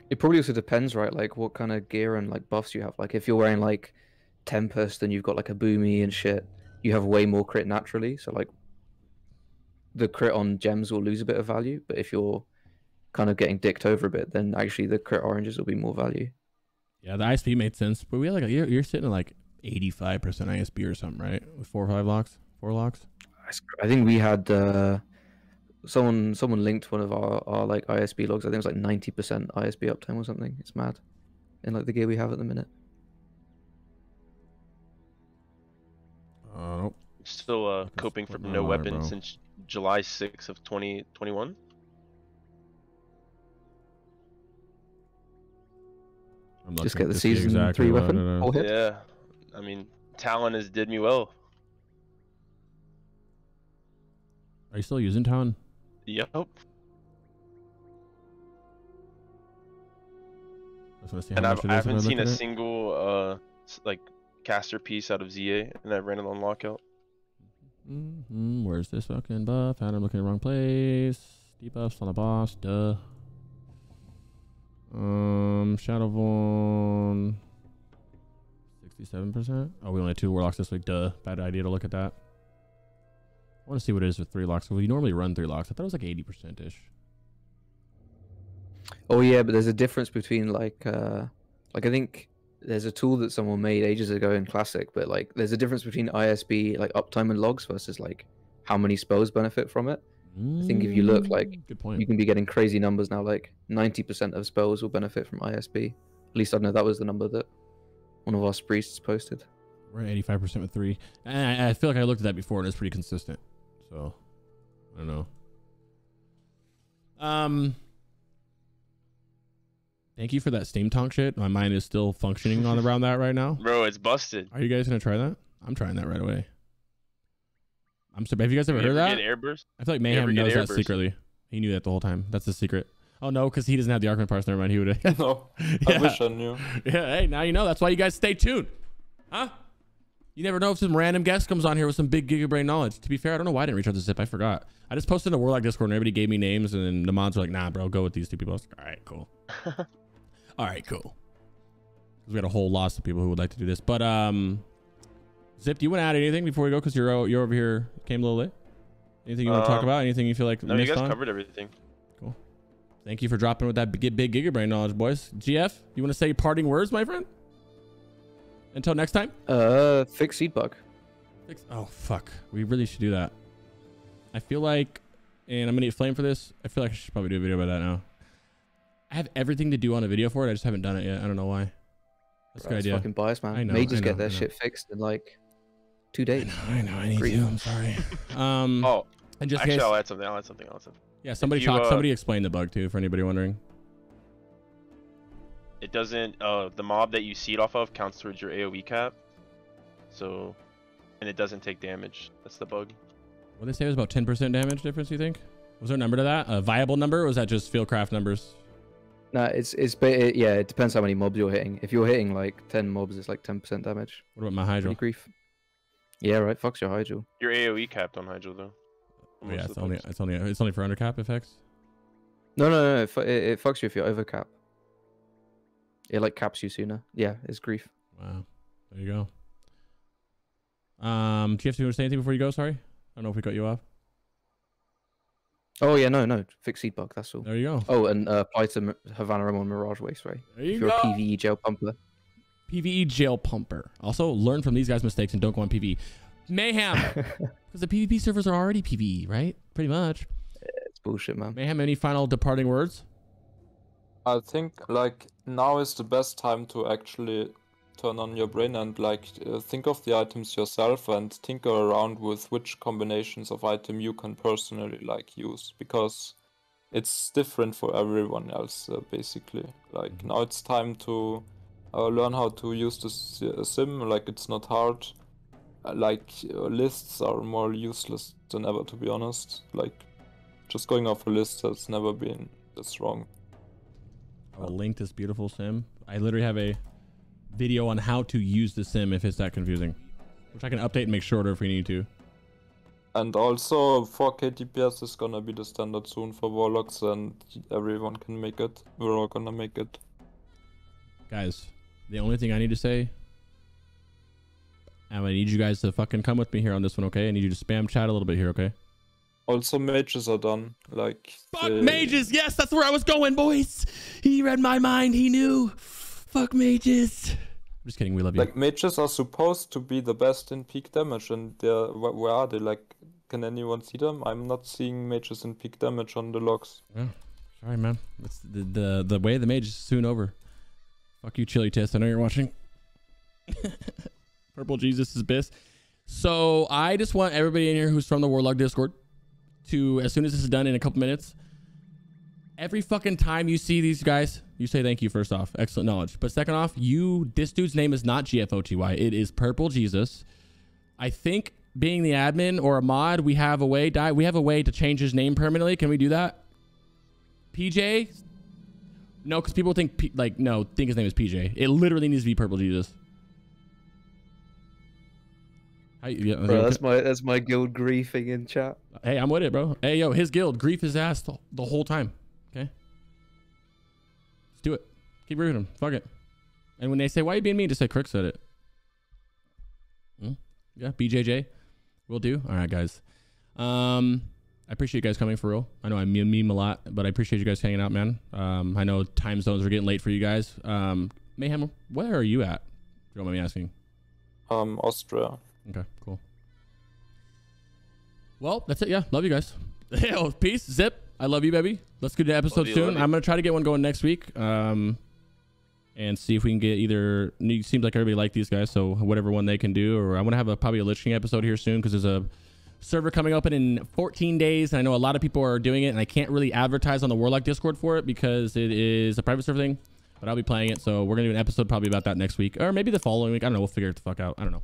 It probably also depends, right? Like what kind of gear and like buffs you have. Like if you're wearing like Tempest and you've got like a boomy and shit, you have way more crit naturally. So like the crit on gems will lose a bit of value. But if you're kind of getting dicked over a bit, then actually the crit oranges will be more value. Yeah, the ISP made sense, but we had like you're sitting at like 85% ISP or something, right? With 4 or 5 locks, 4 locks. I think we had someone linked one of our like ISP logs. I think it was like 90% ISP uptime or something. It's mad in like the gear we have at the minute. Still coping from no weapons since July 6th of 2021. Just get the season 3 weapon. All hit. Yeah, I mean Talon has did me well. Are you still using Talon? Yep. And I haven't seen a single like caster piece out of ZA, and I ran it on lockout. Where's this fucking buff? I'm looking in the wrong place. Debuffs on the boss. Duh. Shadowborn. 67%. Oh, we only had 2 warlocks this week. Duh. Bad idea to look at that. I want to see what it is with 3 locks. We normally run 3 locks. I thought it was like 80%-ish. Oh yeah, but there's a difference between like I think there's a tool that someone made ages ago in Classic, but like there's a difference between ISB like uptime and logs versus like how many spells benefit from it. I think if you look, like, good point. You can be getting crazy numbers now, like 90% of spells will benefit from ISB. At least I know that was the number that one of our priests posted. We're at 85% with 3. And I feel like I looked at that before and it's pretty consistent. So, I don't know. Thank you for that Steam Tonk shit. My mind is still functioning on around that right now. Bro, it's busted. Are you guys going to try that? I'm trying that right away. Have you guys ever heard of that? Get airburst? I feel like Mayhem knows that secretly. He knew that the whole time. That's the secret. Oh, no, because he doesn't have the Archman parse. Never mind. He would have. No, I wish I knew. Yeah, hey, now you know. That's why you guys stay tuned. Huh? You never know if some random guest comes on here with some big gigabrain knowledge. To be fair, I don't know why I didn't reach out to Zip. I forgot. I just posted in the Warlock Discord and everybody gave me names, and then the mods were like, nah, bro, go with these two people. I was like, all right, cool. All right, cool. We got a whole lot of people who would like to do this. But Zip, do you want to add anything before we go? Because you're over here, came a little late. Anything you want to talk about? Anything you feel like no, you guys covered everything. Cool. Thank you for dropping with that big gigabrain knowledge, boys. GF, you want to say parting words, my friend? Until next time? Fix seed bug. Oh, fuck. We really should do that. I feel like, and I'm going to get flamed for this. I feel like I should probably do a video about that now. I have everything to do on a video for it. I just haven't done it yet. I don't know why. That's a good idea. Fucking bias, man. I know, Mages get their shit fixed in like 2 days. I know. I need to. I'm sorry. Oh, and just actually, case, I'll add something. yeah, somebody explain the bug too, for anybody wondering. It doesn't, the mob that you seed off of counts towards your AoE cap. So, and it doesn't take damage. That's the bug. What they say was about 10% damage difference, you think? Was there a number to that? A viable number, or was that just Fieldcraft numbers? Nah, yeah, it depends how many mobs you're hitting. If you're hitting like 10 mobs, it's like 10% damage. What about my Hydro? Pretty grief. Yeah, right. Fuck's your Hydro. Your AoE capped on Hydro though. Oh, yeah, it's only for undercap effects. No. It fucks you if you're overcap. It like caps you sooner. Yeah, it's grief. Wow. There you go. Do you have to say anything before you go? Sorry, I don't know if we cut you off. Oh yeah, no. Fix seed bug. That's all. There you go. Oh, and apply to Havana Ramon Mirage Wasteway. There you if you're go. a PvE jail pumper. PvE jail pumper. Also, learn from these guys' mistakes and don't go on PvE. Mayhem, because the PvP servers are already PvE, right? Pretty much. It's bullshit, man. Mayhem, any final departing words? I think like now is the best time to actually turn on your brain and like think of the items yourself and tinker around with which combinations of item you can personally like use, because it's different for everyone else basically. Like now it's time to learn how to use the sim. Like it's not hard. Lists are more useless than ever, to be honest. Like just going off a list has never been this wrong. I will link this beautiful sim. I literally have a video on how to use the sim if it's that confusing, which I can update and make shorter if we need to. And also 4K DPS is gonna be the standard soon for Warlocks, and everyone can make it. We're all gonna make it. Guys, the only thing I need to say, and I need you guys to fucking come with me here on this one, okay? I need you to spam chat a little bit here, okay? Also, mages are done. Like fuck mages. Yes, that's where I was going, boys. He read my mind. He knew. Fuck mages. I'm just kidding. We love you. Like mages are supposed to be the best in peak damage, and they're where are they? Like, can anyone see them? I'm not seeing mages in peak damage on the logs. Oh, sorry, man. It's the way of the mage is soon over. Fuck you, Chili Test. I know you're watching. Purple Jesus is BiS. So I just want everybody in here who's from the Warlock Discord to, as soon as this is done in a couple minutes, every fucking time you see these guys, you say thank you first off. Excellent knowledge. But second off, this dude's name is not GFOTY. It is Purple Jesus. I think being the admin or a mod, we have a way to change his name permanently. Can we do that? PJ? No, because people think think his name is PJ. It literally needs to be Purple Jesus. Bro, that's my guild griefing in chat. Hey, I'm with it, bro. Hey, yo, his guild grief his ass the whole time. Okay, let's do it. Keep rooting him. Fuck it. And when they say why are you being mean, just say Crix said it. Yeah, BJJ will do. All right, guys. I appreciate you guys coming for real. I know I meme a lot, but I appreciate you guys hanging out, man. I know time zones are getting late for you guys. Mayhem, where are you at? If you don't mind me asking. Austria. Okay, cool. Well, that's it. Yeah, love you guys. Yo, peace. Zip. I love you, baby. Let's get to episode soon. I'm gonna try to get one going next week. And see if we can get either. It seems like everybody liked these guys, so whatever one they can do. Or I want to have probably a Lich King episode here soon because there's a server coming open in 14 days, and I know a lot of people are doing it, and I can't really advertise on the Warlock Discord for it because it is a private server thing. But I'll be playing it, so we're gonna do an episode probably about that next week, or maybe the following week. I don't know. We'll figure it the fuck out. I don't know.